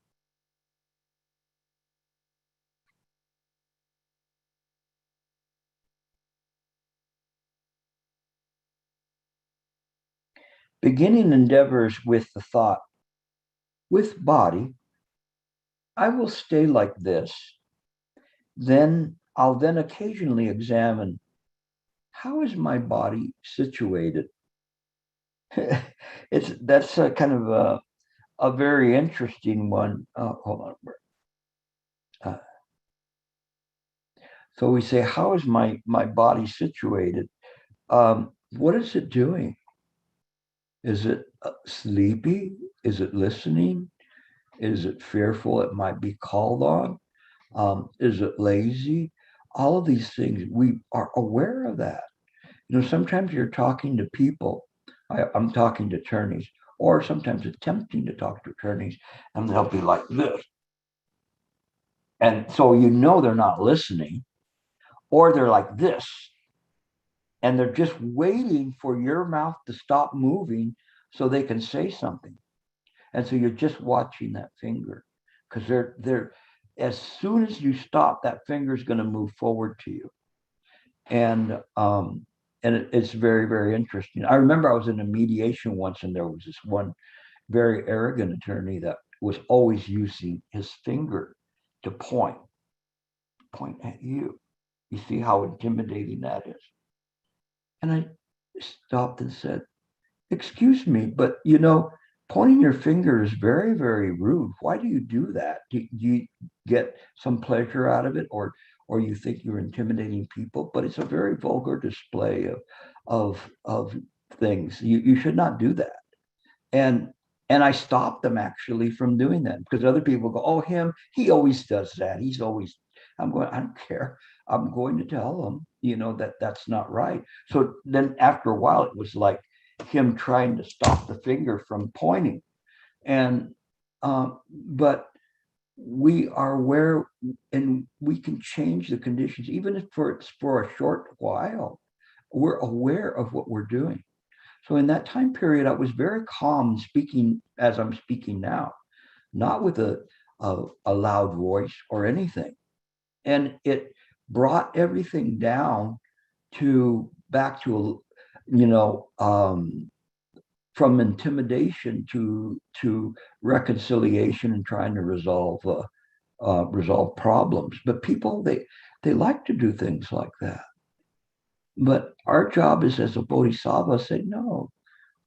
Beginning endeavors with the thought, with body, I will stay like this. I'll occasionally examine, how is my body situated? That's a kind of a very interesting one. Hold on. So we say, how is my body situated? What is it doing? Is it sleepy? Is it listening? Is it fearful it might be called on? Is it lazy? All of these things, we are aware of that. Sometimes you're talking to people I'm talking to attorneys, or sometimes attempting to talk to attorneys, and they'll be like this. And so they're not listening, or they're like this. And they're just waiting for your mouth to stop moving so they can say something. And so you're just watching that finger, because they're as soon as you stop, that finger is going to move forward to you. And it's very, very interesting. I remember I was in a mediation once, and there was this one very arrogant attorney that was always using his finger to point at you. You see how intimidating that is? And I stopped and said, excuse me, but pointing your finger is very, very rude. Why do you do that? Do you get some pleasure out of it, or you think you're intimidating people? But it's a very vulgar display of things. You should not do that. And I stopped them actually from doing that, because other people go, oh, he always does that. I'm going, I don't care. I'm going to tell them, that that's not right. So then after a while, it was like him trying to stop the finger from pointing. And but we are aware, and we can change the conditions, even if it's for a short while. We're aware of what we're doing. So in that time period, I was very calm, speaking as I'm speaking now, not with a loud voice or anything. And it brought everything down back to from intimidation to reconciliation and trying to resolve problems. But people, they like to do things like that. But our job is, as a bodhisattva, say, no,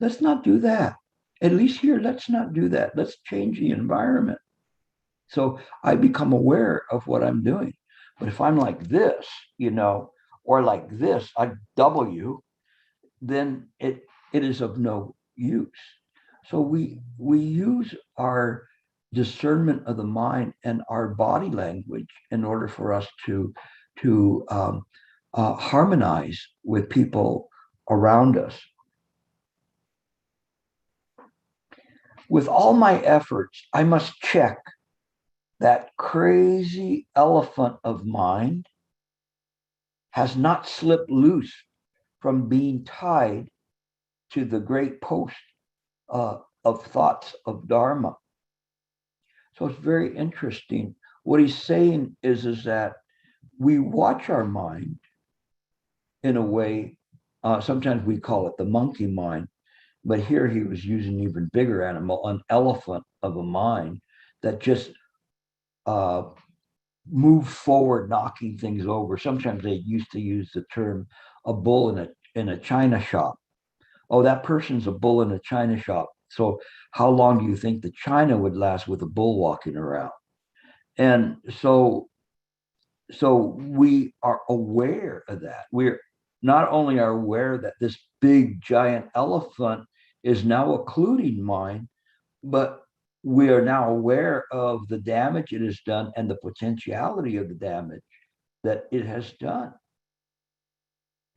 let's not do that. At least here, let's not do that. Let's change the environment. So I become aware of what I'm doing. But if I'm like this, or like this, I W, then it is of no use. So we use our discernment of the mind and our body language in order for us to harmonize with people around us. With all my efforts, I must check that crazy elephant of mind has not slipped loose from being tied to the great post of thoughts of Dharma. So it's very interesting. What he's saying is that we watch our mind in a way, sometimes we call it the monkey mind, but here he was using an even bigger animal, an elephant of a mind that just move forward, knocking things over. Sometimes they used to use the term a bull in a china shop. Oh, that person's a bull in a china shop. So how long do you think the china would last with a bull walking around? And so we are aware of that. We're not only are aware that this big giant elephant is now occluding mind, but we are now aware of the damage it has done and the potentiality of the damage that it has done.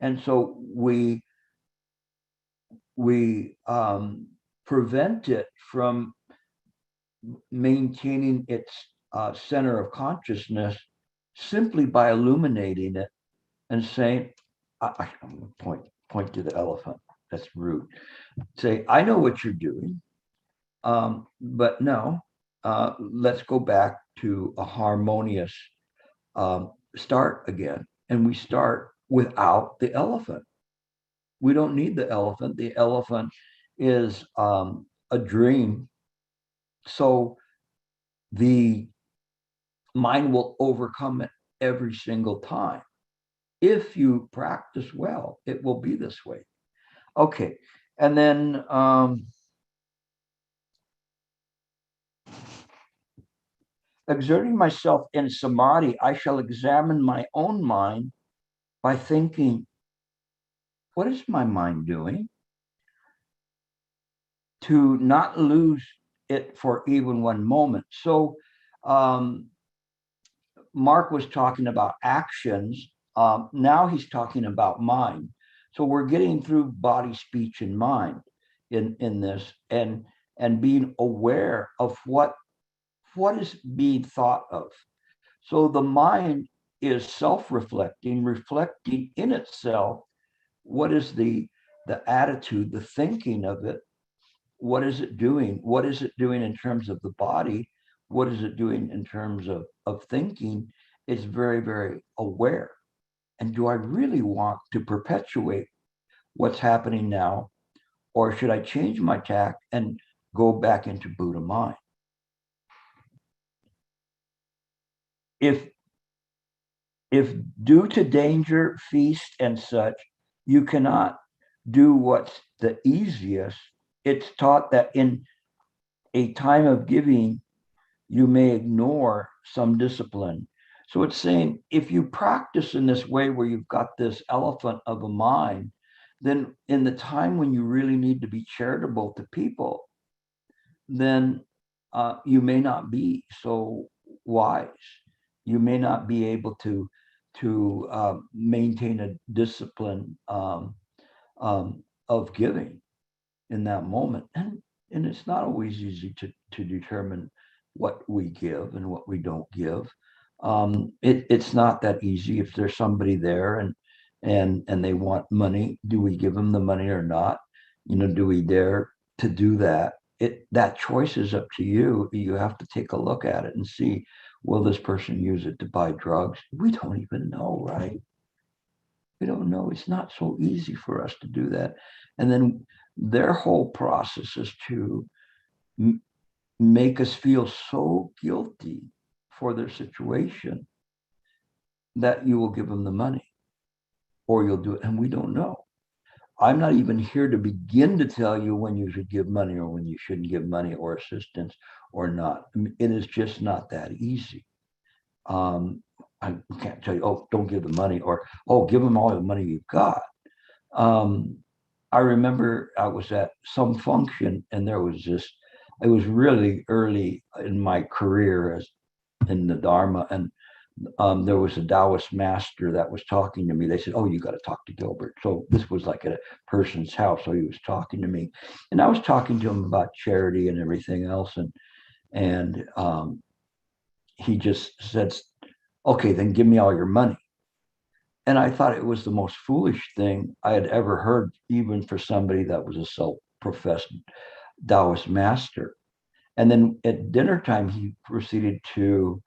And so we prevent it from maintaining its center of consciousness simply by illuminating it and saying, I point to the elephant. That's rude. Say, I know what you're doing. But no, let's go back to a harmonious start again. And we start without the elephant. We don't need the elephant. The elephant is a dream. So the mind will overcome it every single time. If you practice well, it will be this way. Okay. And then exerting myself in samadhi, I shall examine my own mind by thinking, what is my mind doing? To not lose it for even one moment. So Mark was talking about actions. Now he's talking about mind. So we're getting through body, speech, and mind. in this, and being aware of what is being thought of. So the mind is self-reflecting, reflecting in itself. What is the attitude, the thinking of it? What is it doing? What is it doing in terms of the body? What is it doing in terms of thinking? It's very, very aware. And do I really want to perpetuate what's happening now? Or should I change my tack and go back into Buddha mind? If due to danger, feast, and such, you cannot do what's the easiest, it's taught that in a time of giving, you may ignore some discipline. So it's saying, if you practice in this way where you've got this elephant of a mind, then in the time when you really need to be charitable to people, then you may not be so wise. You may not be able to maintain a discipline of giving in that moment. And it's not always easy to determine what we give and what we don't give. It's not that easy. If there's somebody there and they want money, do we give them the money or not? Do we dare to do that? That choice is up to you. You have to take a look at it and see, will this person use it to buy drugs? We don't even know, right? We don't know. It's not so easy for us to do that. And then their whole process is to make us feel so guilty for their situation that you will give them the money or you'll do it. And we don't know. I'm not even here to begin to tell you when you should give money or when you shouldn't give money or assistance or not. I mean, it is just not that easy. I can't tell you, oh, don't give the money, or, oh, give them all the money you've got. I remember I was at some function and there was this, it was really early in my career as in the Dharma, and there was a Taoist master that was talking to me. They said, oh, you got to talk to Gilbert. So this was like at a person's house. So he was talking to me, and I was talking to him about charity and everything else. And he just said, okay, then give me all your money. And I thought it was the most foolish thing I had ever heard, even for somebody that was a self-professed Taoist master. And then at dinner time, he proceeded to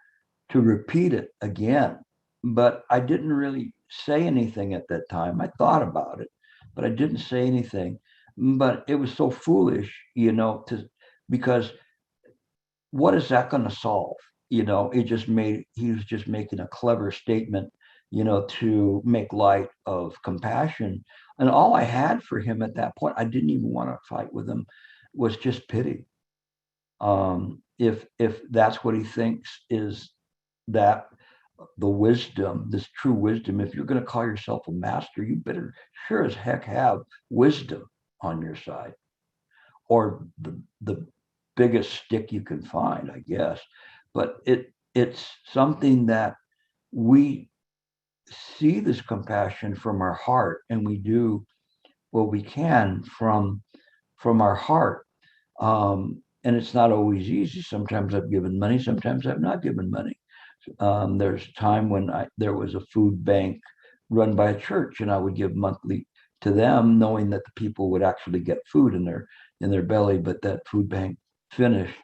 repeat it again. But I didn't really say anything at that time. I thought about it, but I didn't say anything. But it was so foolish, because what is that going to solve? He was just making a clever statement, to make light of compassion. And all I had for him at that point, I didn't even want to fight with him, was just pity. If that's what he thinks is that the wisdom, this true wisdom, if you're going to call yourself a master, you better sure as heck have wisdom on your side, or the biggest stick you can find, I guess. But it's something that we see this compassion from our heart, and we do what we can from our heart. And it's not always easy. Sometimes I've given money, sometimes I've not given money. There's a time when there was a food bank run by a church, and I would give monthly to them, knowing that the people would actually get food in their belly, but that food bank finished.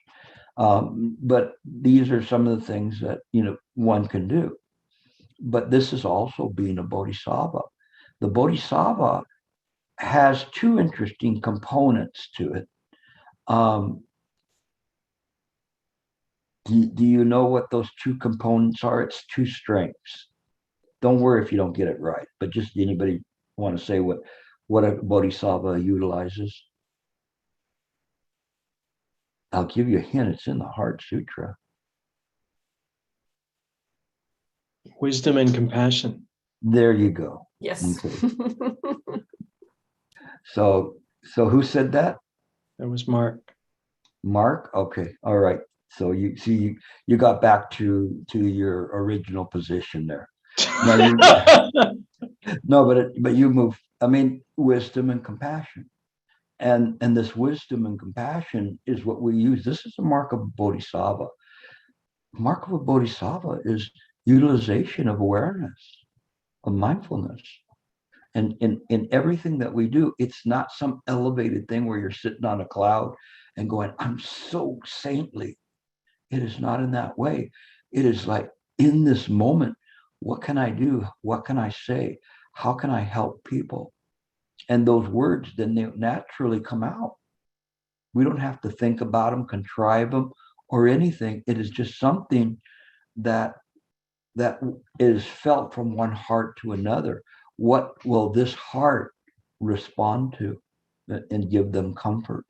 But these are some of the things that one can do. But this is also being a bodhisattva. The bodhisattva has two interesting components to it. Do you know what those two components are? It's two strengths. Don't worry if you don't get it right, but just anybody want to say what a bodhisattva utilizes? I'll give you a hint. It's in the Heart Sutra. Wisdom and compassion. There you go. Yes. Okay. So who said that? That was Mark. Mark? Okay. All right. So you see, you got back to your original position there. No, but you move. I mean, wisdom and compassion, and this wisdom and compassion is what we use. This is a mark of a bodhisattva. Mark of a bodhisattva is utilization of awareness, of mindfulness. And in everything that we do, it's not some elevated thing where you're sitting on a cloud and going, I'm so saintly. It is not in that way. It is like, in this moment, what can I do? What can I say? How can I help people? And those words, then they naturally come out. We don't have to think about them, contrive them, or anything. It is just something that is felt from one heart to another. What will this heart respond to and give them comfort?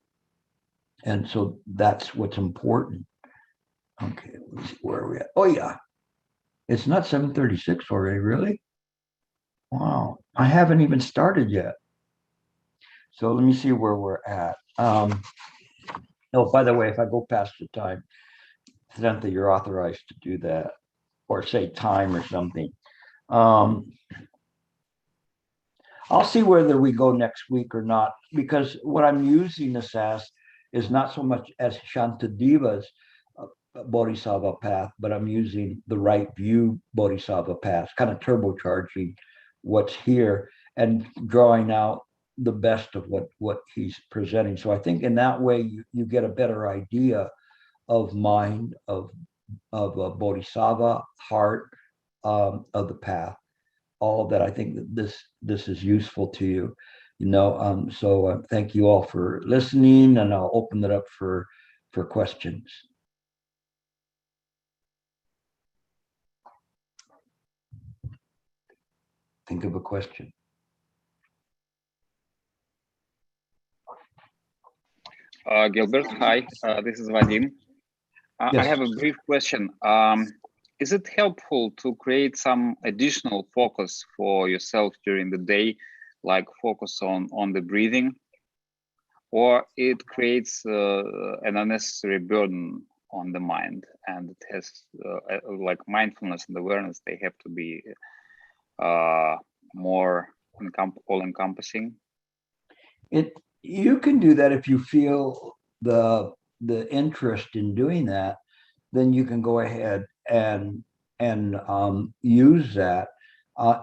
And so that's what's important. Okay, let's see, where are we at? Oh yeah, it's not 7:36 already, really? Wow, I haven't even started yet. So let me see where we're at. Oh, by the way, if I go past the time, Siddhanta, you're authorized to do that, or say time or something. I'll see whether we go next week or not, because what I'm using this as is not so much as Shantadeva's Bodhisattva path, but I'm using the right view Bodhisattva path, kind of turbocharging what's here and drawing out the best of what he's presenting. So I think in that way you get a better idea of mind, of a Bodhisattva, heart, of the path. All of that. I think that this is useful to you, so thank you all for listening, and I'll open it up for questions. Think of a question. Gilbert, hi, this is Vadim. Yes. I have a brief question. Is it helpful to create some additional focus for yourself during the day, like focus on the breathing, or it creates an unnecessary burden on the mind, and it has like mindfulness and awareness, they have to be more all-encompassing? You can do that if you feel the interest in doing that, then you can go ahead and use that.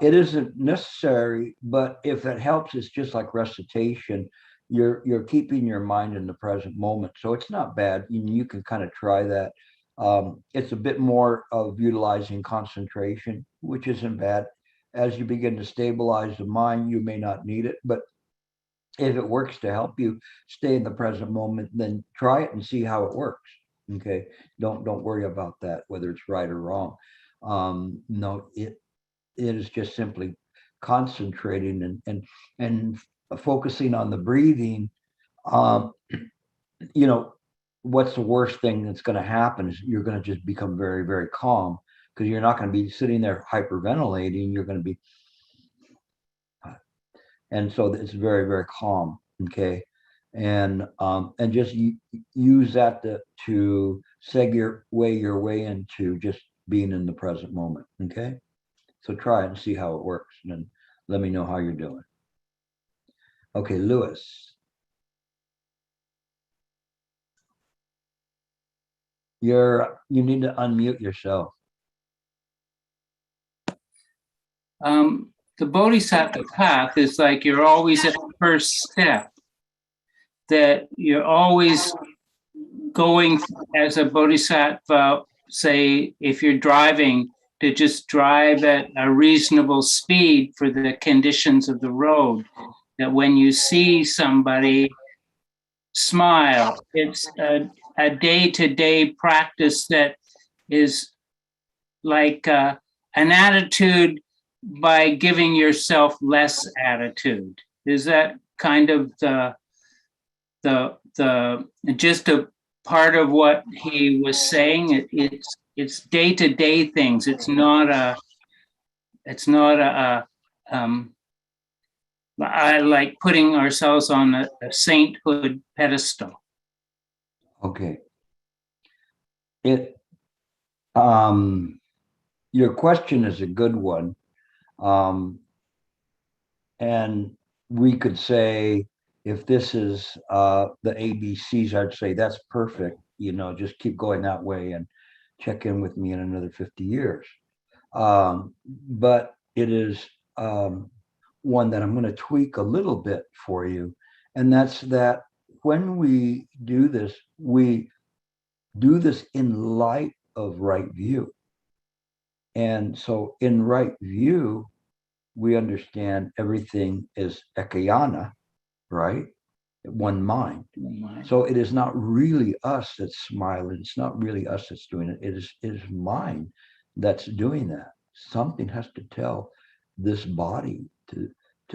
It isn't necessary, but if it helps, it's just like recitation. You're keeping your mind in the present moment, so it's not bad. You can kind of try that. It's a bit more of utilizing concentration, which isn't bad. As you begin to stabilize the mind, you may not need it, but if it works to help you stay in the present moment, then try it and see how it works. Okay, don't worry about that, whether it's right or wrong. No, it is just simply concentrating and focusing on the breathing. What's the worst thing that's going to happen is you're going to just become very, very calm, because you're not going to be sitting there hyperventilating. You're going to be, and so it's very, very calm. Okay. And just use that to segue your way into just being in the present moment. Okay, so try it and see how it works, and then let me know how you're doing. Okay, Lewis, you need to unmute yourself. The Bodhisattva path is like you're always at the first step, that you're always going as a Bodhisattva, say, if you're driving, to just drive at a reasonable speed for the conditions of the road. That when you see somebody, smile. It's a day-to-day practice that is like an attitude by giving yourself less attitude. Is that kind of the just a part of what he was saying? It's day-to-day things. It's not I like putting ourselves on a sainthood pedestal. Okay. Your question is a good one. And we could say if this is the ABCs, I'd say that's perfect. Just keep going that way and check in with me in another 50 years. But it is one that I'm going to tweak a little bit for you. And that's that when we do this in light of right view. And so in right view, we understand everything is ekayana, right? One mind. So it is not really us that's smiling. It's not really us that's doing it. It is mind that's doing that. Something has to tell this body to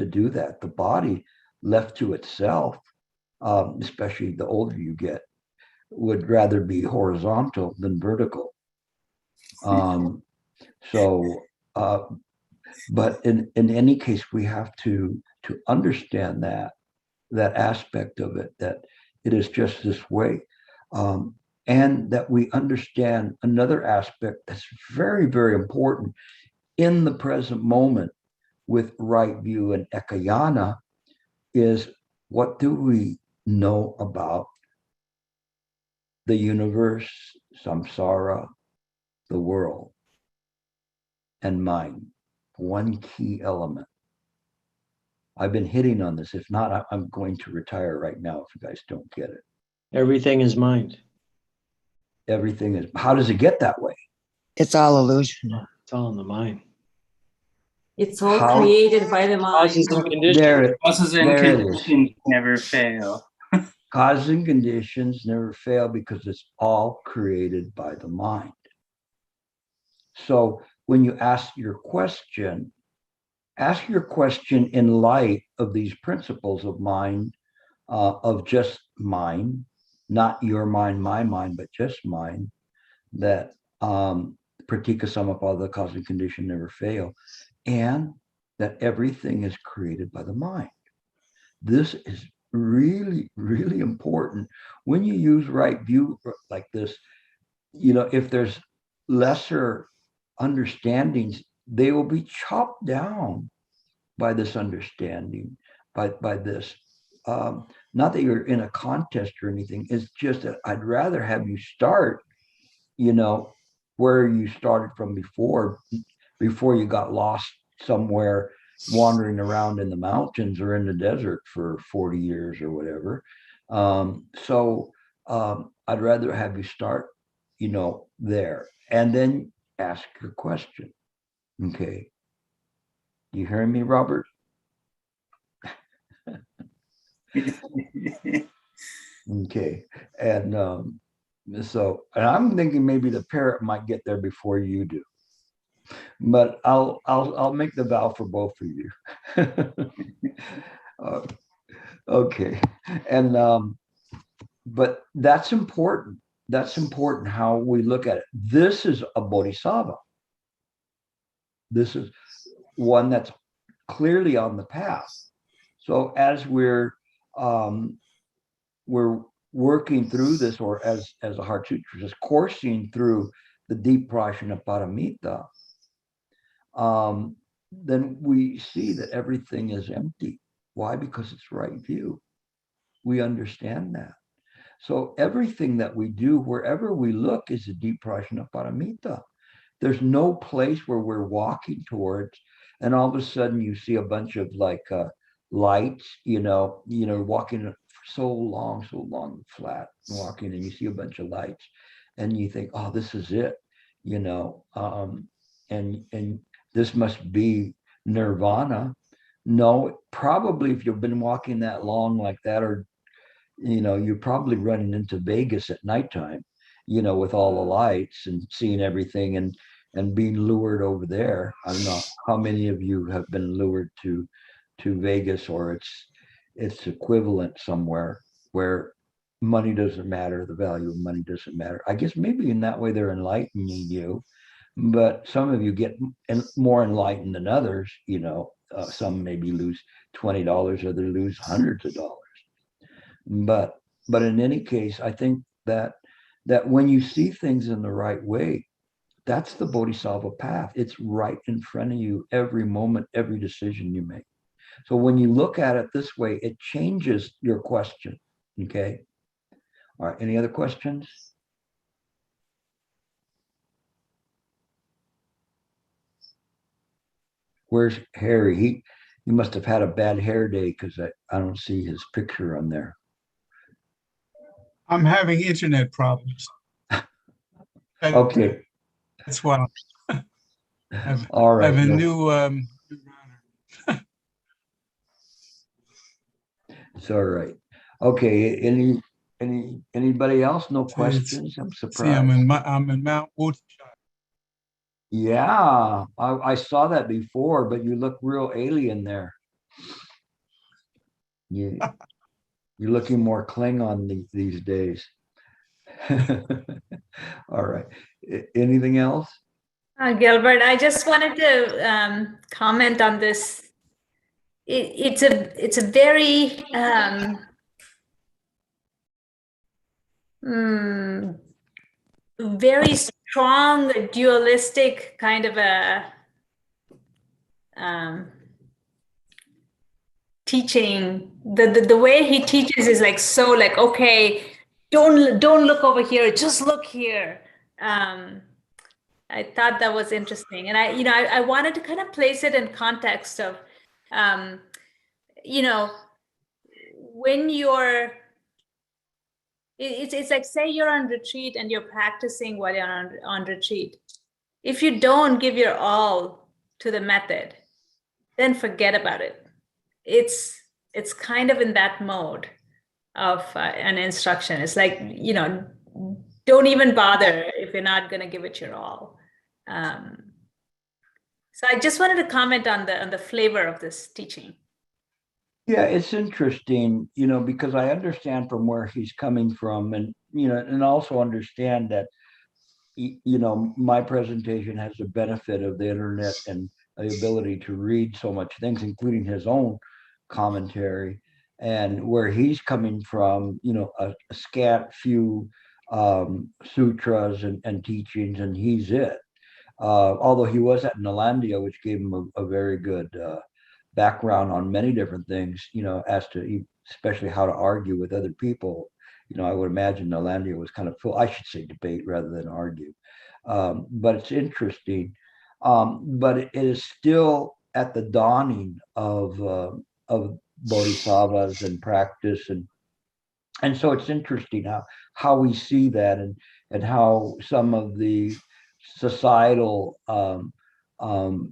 do that. The body left to itself, especially the older you get, would rather be horizontal than vertical. But in any case, we have to understand that aspect of it, that it is just this way. And that we understand another aspect that's very, very important in the present moment with right view and ekayana is, what do we know about the universe, samsara, the world, and mind? One key element. I've been hitting on this. If not, I'm going to retire right now if you guys don't get it. Everything is mind. Everything is. How does it get that way? It's all illusion. It's all in the mind. It's all created by the mind. Causes and conditions. Causes and conditions never fail. Causes and conditions never fail because it's all created by the mind. So when you ask your question in light of these principles of mind, of just mind, not your mind, my mind, but just mind, that pratika samapada, cause and condition never fail, and that everything is created by the mind. This is really, really important. When you use right view like this, if there's lesser understandings, they will be chopped down by this understanding, by this. Not that you're in a contest or anything. It's just that I'd rather have you start, where you started from before you got lost somewhere wandering around in the mountains or in the desert for 40 years or whatever. So I'd rather have you start, there, and then ask your question. Okay. You hearing me, Robert? Okay. And I'm thinking maybe the parrot might get there before you do. But I'll make the vow for both of you. Okay. And but that's important. That's important how we look at it. This is a bodhisattva. This is one that's clearly on the path. So as we're working through this, or as a Heart Sutra is coursing through the deep prajna paramita, then we see that everything is empty. Why? Because it's right view. We understand that. So everything that we do, wherever we look, is a deep prajna paramita. There's no place where we're walking towards, and all of a sudden you see a bunch of lights, walking so long, flat walking, and you see a bunch of lights, and you think, oh, this is it, and this must be nirvana. No, probably if you've been walking that long like that, or you're probably running into Vegas at nighttime, with all the lights and seeing everything and being lured over there. I don't know how many of you have been lured to Vegas or its equivalent somewhere where money doesn't matter, the value of money doesn't matter. I guess maybe in that way they're enlightening you, but some of you get more enlightened than others. Some maybe lose $20, or they lose hundreds of dollars. But in any case, I think that when you see things in the right way, that's the Bodhisattva path. It's right in front of you every moment, every decision you make. So when you look at it this way, it changes your question. Okay. All right. Any other questions? Where's Harry? He must have had a bad hair day because I don't see his picture on there. I'm having internet problems. Okay. That's why All I right. have a No, new it's all right. Okay. Anybody else? No questions? I'm see, I'm surprised. in Mount Wood. Yeah, I saw that before, but you look real alien there. You're looking more Klingon these days. All right. Anything else? Gilbert, I just wanted to comment on this. It's a very very strong dualistic kind of a teaching. The way he teaches is like, so like, okay, don't look over here, just look here. I thought that was interesting, and I wanted to kind of place it in context of when you're it's like, say you're on retreat and you're practicing while you're on retreat. If you don't give your all to the method, then forget about it. It's kind of in that mode of an instruction. It's like, don't even bother if you're not going to give it your all. So I just wanted to comment on the flavor of this teaching. Yeah, it's interesting, because I understand from where he's coming from, and and also understand that my presentation has the benefit of the internet and the ability to read so much things, including his own commentary, and where he's coming from, a scant few sutras and teachings, and he's it. Although he was at Nalandia, which gave him a very good background on many different things, as to especially how to argue with other people. I would imagine Nalandia was kind of full, I should say debate rather than argue. But it's interesting. But it is still at the dawning of bodhisattvas and practice. And so it's interesting how we see that, and how some of the societal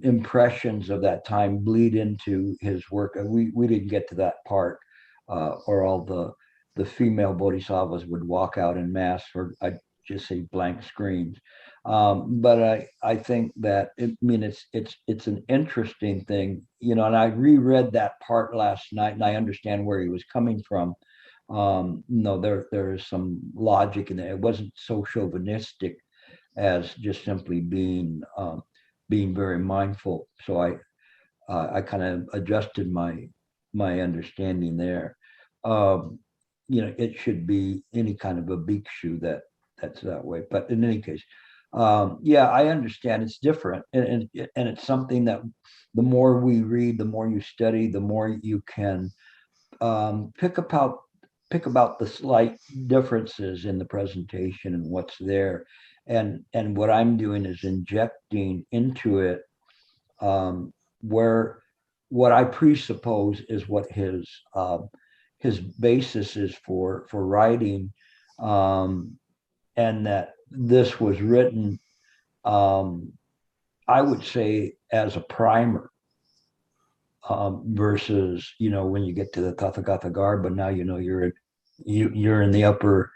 impressions of that time bleed into his work. And we didn't get to that part, or all the female bodhisattvas would walk out in mass, or I just say blank screens. But I think that it's an interesting thing, and I reread that part last night, and I understand where he was coming from. No, there is some logic in it. It wasn't so chauvinistic as just simply being very mindful. So I kind of adjusted my understanding there. It should be any kind of a bhikshu that's that way. But in any case, yeah, I understand it's different, and it's something that the more we read, the more you study, the more you can pick about the slight differences in the presentation and what's there. And what I'm doing is injecting into it where what I presuppose is what his basis is for writing, and that this was written, I would say, as a primer, versus when you get to the Tathagata Garba, now you're in the upper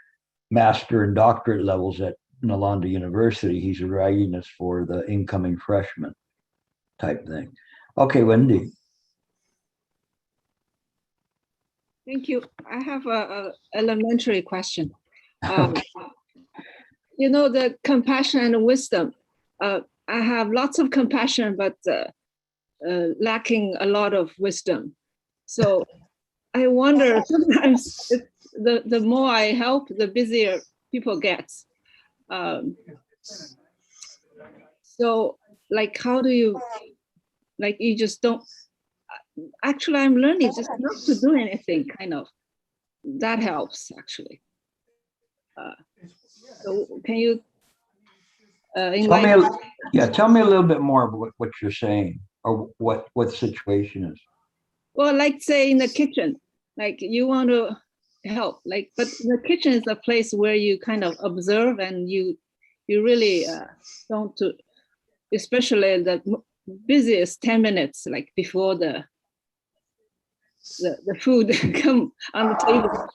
master and doctorate levels at Nalanda University. He's writing this for the incoming freshman type thing. Okay, Wendy. Thank you. I have a elementary question. The compassion and wisdom. I have lots of compassion, but lacking a lot of wisdom. So I wonder, sometimes the more I help, the busier people get. So like, how do you, like, you just don't, actually I'm learning just not to do anything, kind of. That helps actually. So can you enlighten? Tell me a little bit more about what you're saying, or what the situation is. Well, like say in the kitchen, like you want to help, like, but the kitchen is a place where you kind of observe and you really don't, especially the busiest 10 minutes, like before the food come on the table,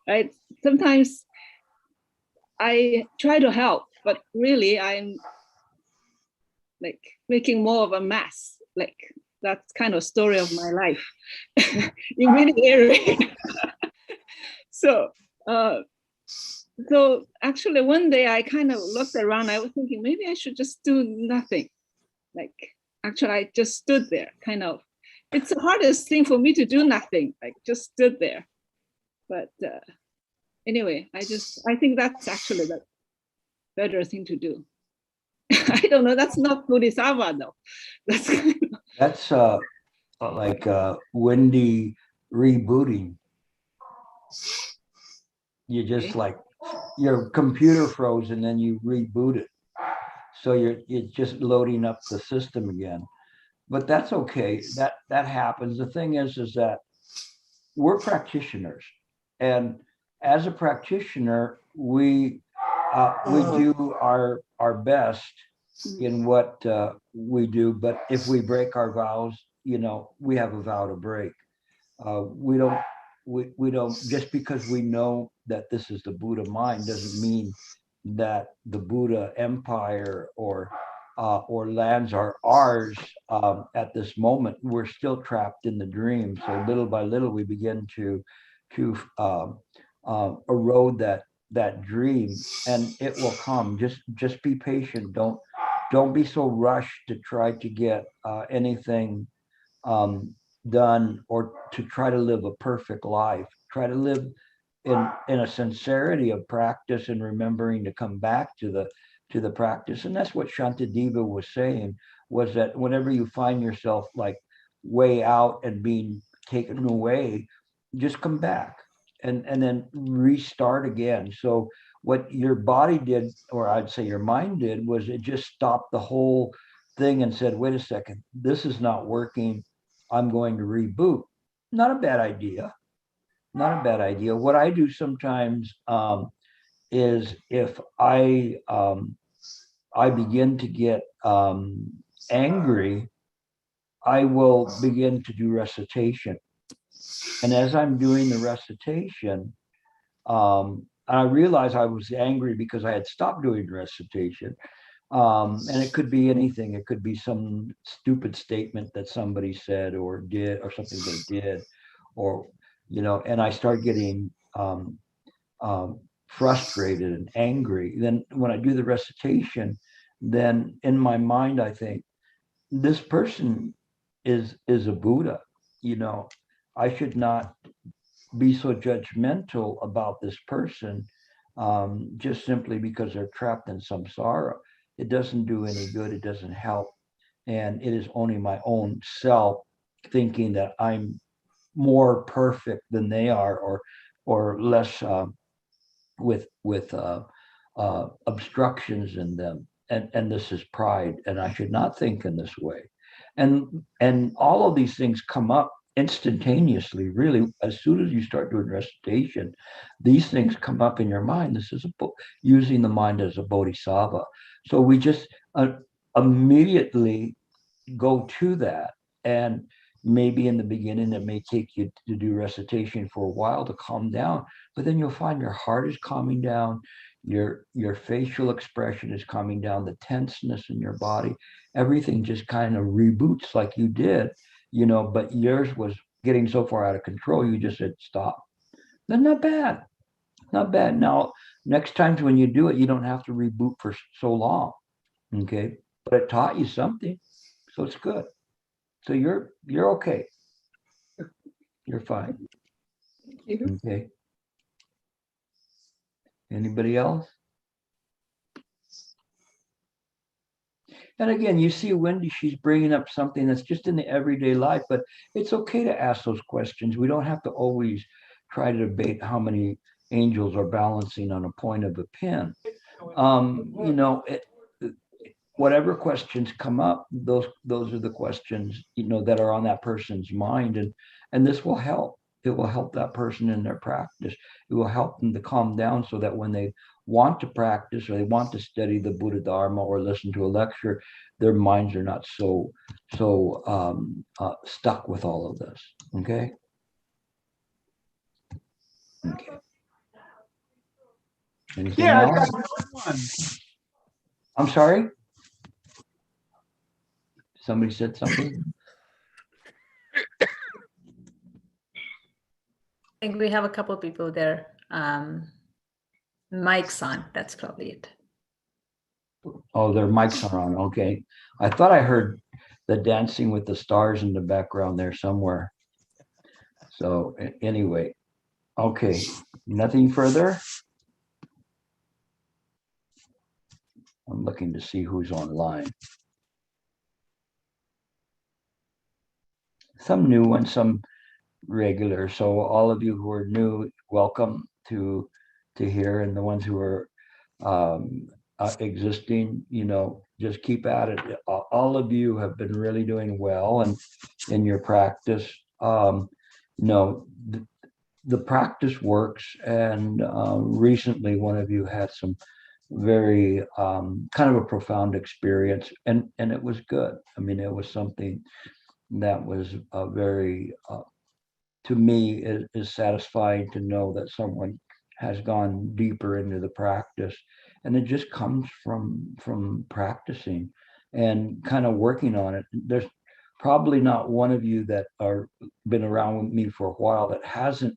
right? Sometimes I try to help, but really I'm like making more of a mess. Like that's kind of story of my life in many areas. So so actually one day I kind of looked around, I was thinking maybe I should just do nothing. Like actually I just stood there, kind of. It's the hardest thing for me to do nothing, like just stood there. But anyway, I think that's actually the better thing to do. I don't know, that's not Bodhisattva though. That's kind of... That's like windy rebooting. You just like your computer froze and then you reboot it. So you're just loading up the system again. But that's okay. That happens. The thing is that we're practitioners, and as a practitioner, we do our best in what we do. But if we break our vows, we have a vow to break. We don't just because we know that this is the Buddha mind doesn't mean that the Buddha empire or lands are ours at this moment. We're still trapped in the dream. So little by little, we begin to erode that dream, and it will come. Just be patient. Don't be so rushed to try to get anything done, or to try to live a perfect life. Try to live in a sincerity of practice and remembering to come back to the practice. And that's what Shantideva was saying, was that whenever you find yourself like way out and being taken away, just come back and then restart again. So what your body did, or I'd say your mind did, was it just stopped the whole thing and said, wait a second, this is not working. I'm going to reboot. Not a bad idea. Not a bad idea. What I do sometimes is if I begin to get angry, I will begin to do recitation. And as I'm doing the recitation, I realized I was angry because I had stopped doing recitation. And it could be anything. It could be some stupid statement that somebody said or did, or something they did, or, and I start getting frustrated and angry. Then when I do the recitation, then in my mind, I think this person is a Buddha. I should not be so judgmental about this person just simply because they're trapped in samsara. It doesn't do any good. It doesn't help. And it is only my own self thinking that I'm more perfect than they are, or less with obstructions in them. And this is pride. And I should not think in this way. And all of these things come up instantaneously, really. As soon as you start doing recitation, these things come up in your mind. This is using the mind as a bodhisattva. So we just immediately go to that. And maybe in the beginning, it may take you to do recitation for a while to calm down, but then you'll find your heart is calming down, your facial expression is calming down, the tenseness in your body, everything just kind of reboots like you did, but yours was getting so far out of control, you just said stop. Then not bad. Not bad. Now, next time when you do it, you don't have to reboot for so long. Okay. But it taught you something. So it's good. So you're okay. You're fine. Thank you. Okay. Anybody else? And again, you see Wendy, she's bringing up something that's just in the everyday life, but it's okay to ask those questions. We don't have to always try to debate how many angels are balancing on a point of a pin. You know, whatever questions come up, those are the questions, you know, that are on that person's mind, and this will help. It will help that person in their practice. It will help them to calm down so that when they want to practice or they want to study the Buddha Dharma or listen to a lecture, their minds are not so stuck with all of this. Okay. Okay. Anything Yeah, else? I got one. I'm sorry. Somebody said something. I think we have a couple of people there. Mike's on. That's probably it. Oh, their mics are on. Okay. I thought I heard the Dancing with the Stars in the background there somewhere. So anyway, okay. Nothing further. I'm looking to see who's online. Some new ones, some regular. So all of you who are new, welcome to here, and the ones who are existing, you know, just keep at it. All of you have been really doing well, and in your practice, you know, the practice works. And recently, one of you had some very kind of a profound experience, and it was good. I mean, it was something that was very to me is satisfying to know that someone has gone deeper into the practice, and it just comes from practicing and kind of working on it. There's probably not one of you that are been around with me for a while that hasn't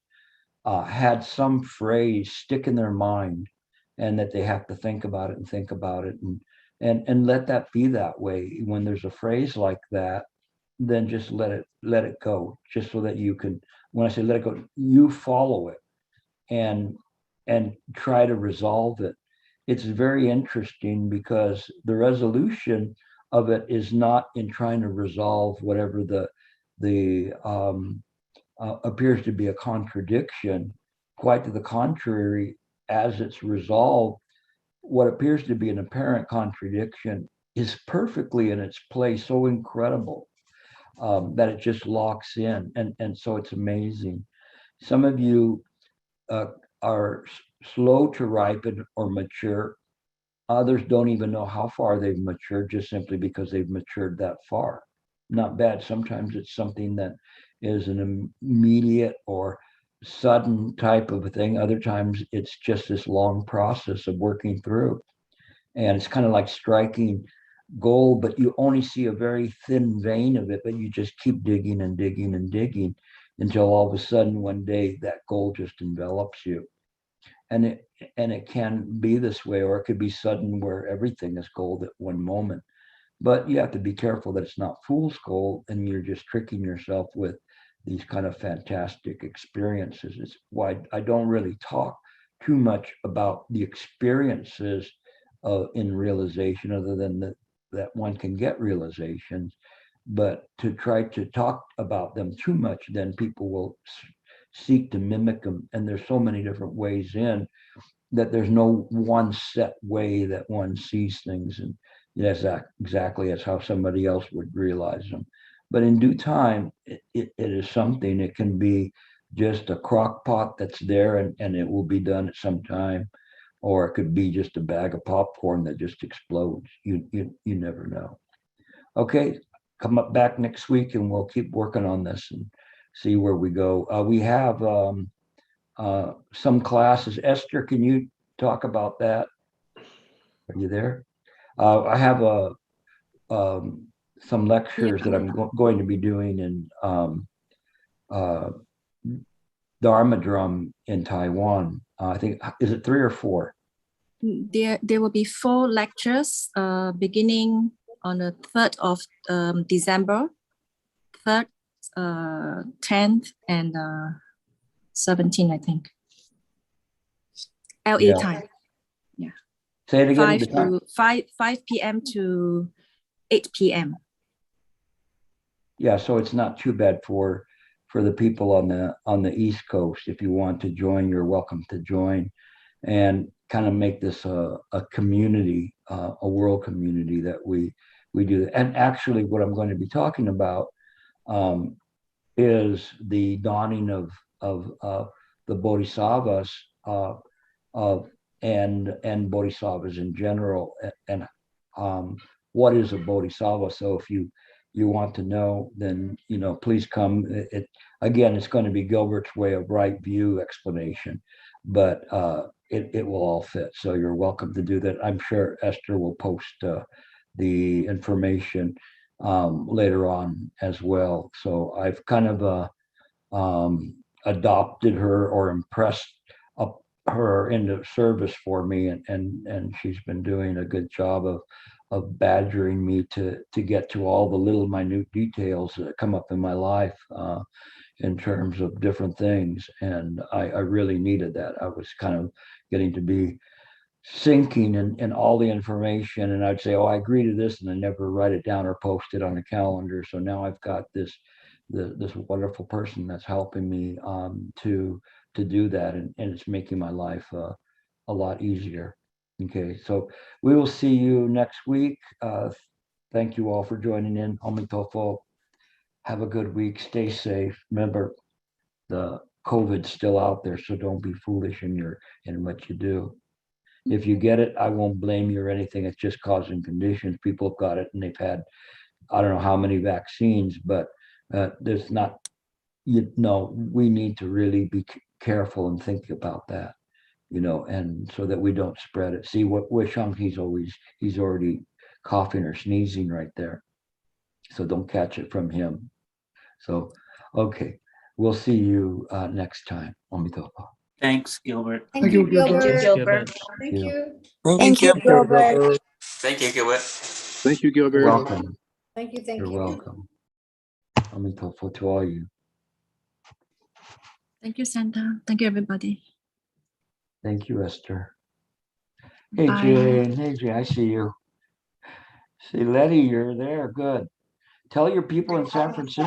had some phrase stick in their mind, and that they have to think about it and think about it, and let that be that way. When there's a phrase like that, then just let it go, just so that you can, when I say let it go, you follow it and try to resolve it. It's very interesting because the resolution of it is not in trying to resolve whatever the appears to be a contradiction. Quite to the contrary, as it's resolved, what appears to be an apparent contradiction is perfectly in its place, so incredible that it just locks in. And so it's amazing. Some of you are slow to ripen or mature. Others don't even know how far they've matured, just simply because they've matured that far. Not bad. Sometimes it's something that is an immediate or sudden type of a thing. Other times it's just this long process of working through. And it's kind of like striking gold, but you only see a very thin vein of it, but you just keep digging and digging and digging until all of a sudden one day that gold just envelops you. And it can be this way, or it could be sudden where everything is gold at one moment. But you have to be careful that it's not fool's gold and you're just tricking yourself with these kind of fantastic experiences. It's why I don't really talk too much about the experiences in realization, other than that one can get realizations. But to try to talk about them too much, then people will seek to mimic them. And there's so many different ways in that there's no one set way that one sees things. And that's exactly as how somebody else would realize them. But in due time, it is something. It can be just a crock pot that's there and it will be done at some time. Or it could be just a bag of popcorn that just explodes. You never know. Okay, come up back next week and we'll keep working on this and see where we go. We have some classes. Esther, can you talk about that? Are you there? I have some lectures that I'm going to be doing in Dharma Drum in Taiwan. I think, is it 3 or 4? There will be 4 lectures beginning on the 3rd of December, 3rd, 10th, and 17th, I think. LA time. Yeah. Say it again. 5 p.m. to 8 p.m. Yeah, so it's not too bad for the people on the East Coast. If you want to join, you're welcome to join, and kind of make this a community, a world community that we do. And actually, what I'm going to be talking about is the dawning of the bodhisattvas and bodhisattvas in general, and what is a bodhisattva. So if you want to know, then please come. Again, it's going to be Gilbert's way of right view explanation, but it will all fit. So you're welcome to do that. I'm sure Esther will post the information later on as well. So I've kind of adopted her or impressed her into service for me, and she's been doing a good job of badgering me to get to all the little minute details that come up in my life in terms of different things. And I really needed that. I was kind of getting to be sinking in all the information, and I'd say, oh, I agree to this, and I never write it down or post it on the calendar. So now I've got this wonderful person that's helping me to do that, and it's making my life a lot easier. Okay, so we will see you next week. Thank you all for joining in. Omitofo. Have a good week. Stay safe. Remember, the COVID's still out there, so don't be foolish in what you do. If you get it, I won't blame you or anything. It's just causing conditions. People have got it, and they've had, I don't know how many vaccines, but there's not, we need to really be careful and think about that, and so that we don't spread it. See what Sheng, he's already coughing or sneezing right there. So don't catch it from him. So, okay, we'll see you next time. Omitofo. Thanks, Gilbert. Thank you, Gilbert. Thank you, Gilbert. Thank you. Thank you, Gilbert. Thank you, Gilbert. Thank you, Gilbert. You're welcome. Thank you. You're welcome. Omitofo to all you. Thank you, Santa. Thank you, everybody. Thank you, Esther. Hey, Bye. Jane. Hey, Jane, I see you. See, Letty, you're there. Good. Tell your people in San Francisco.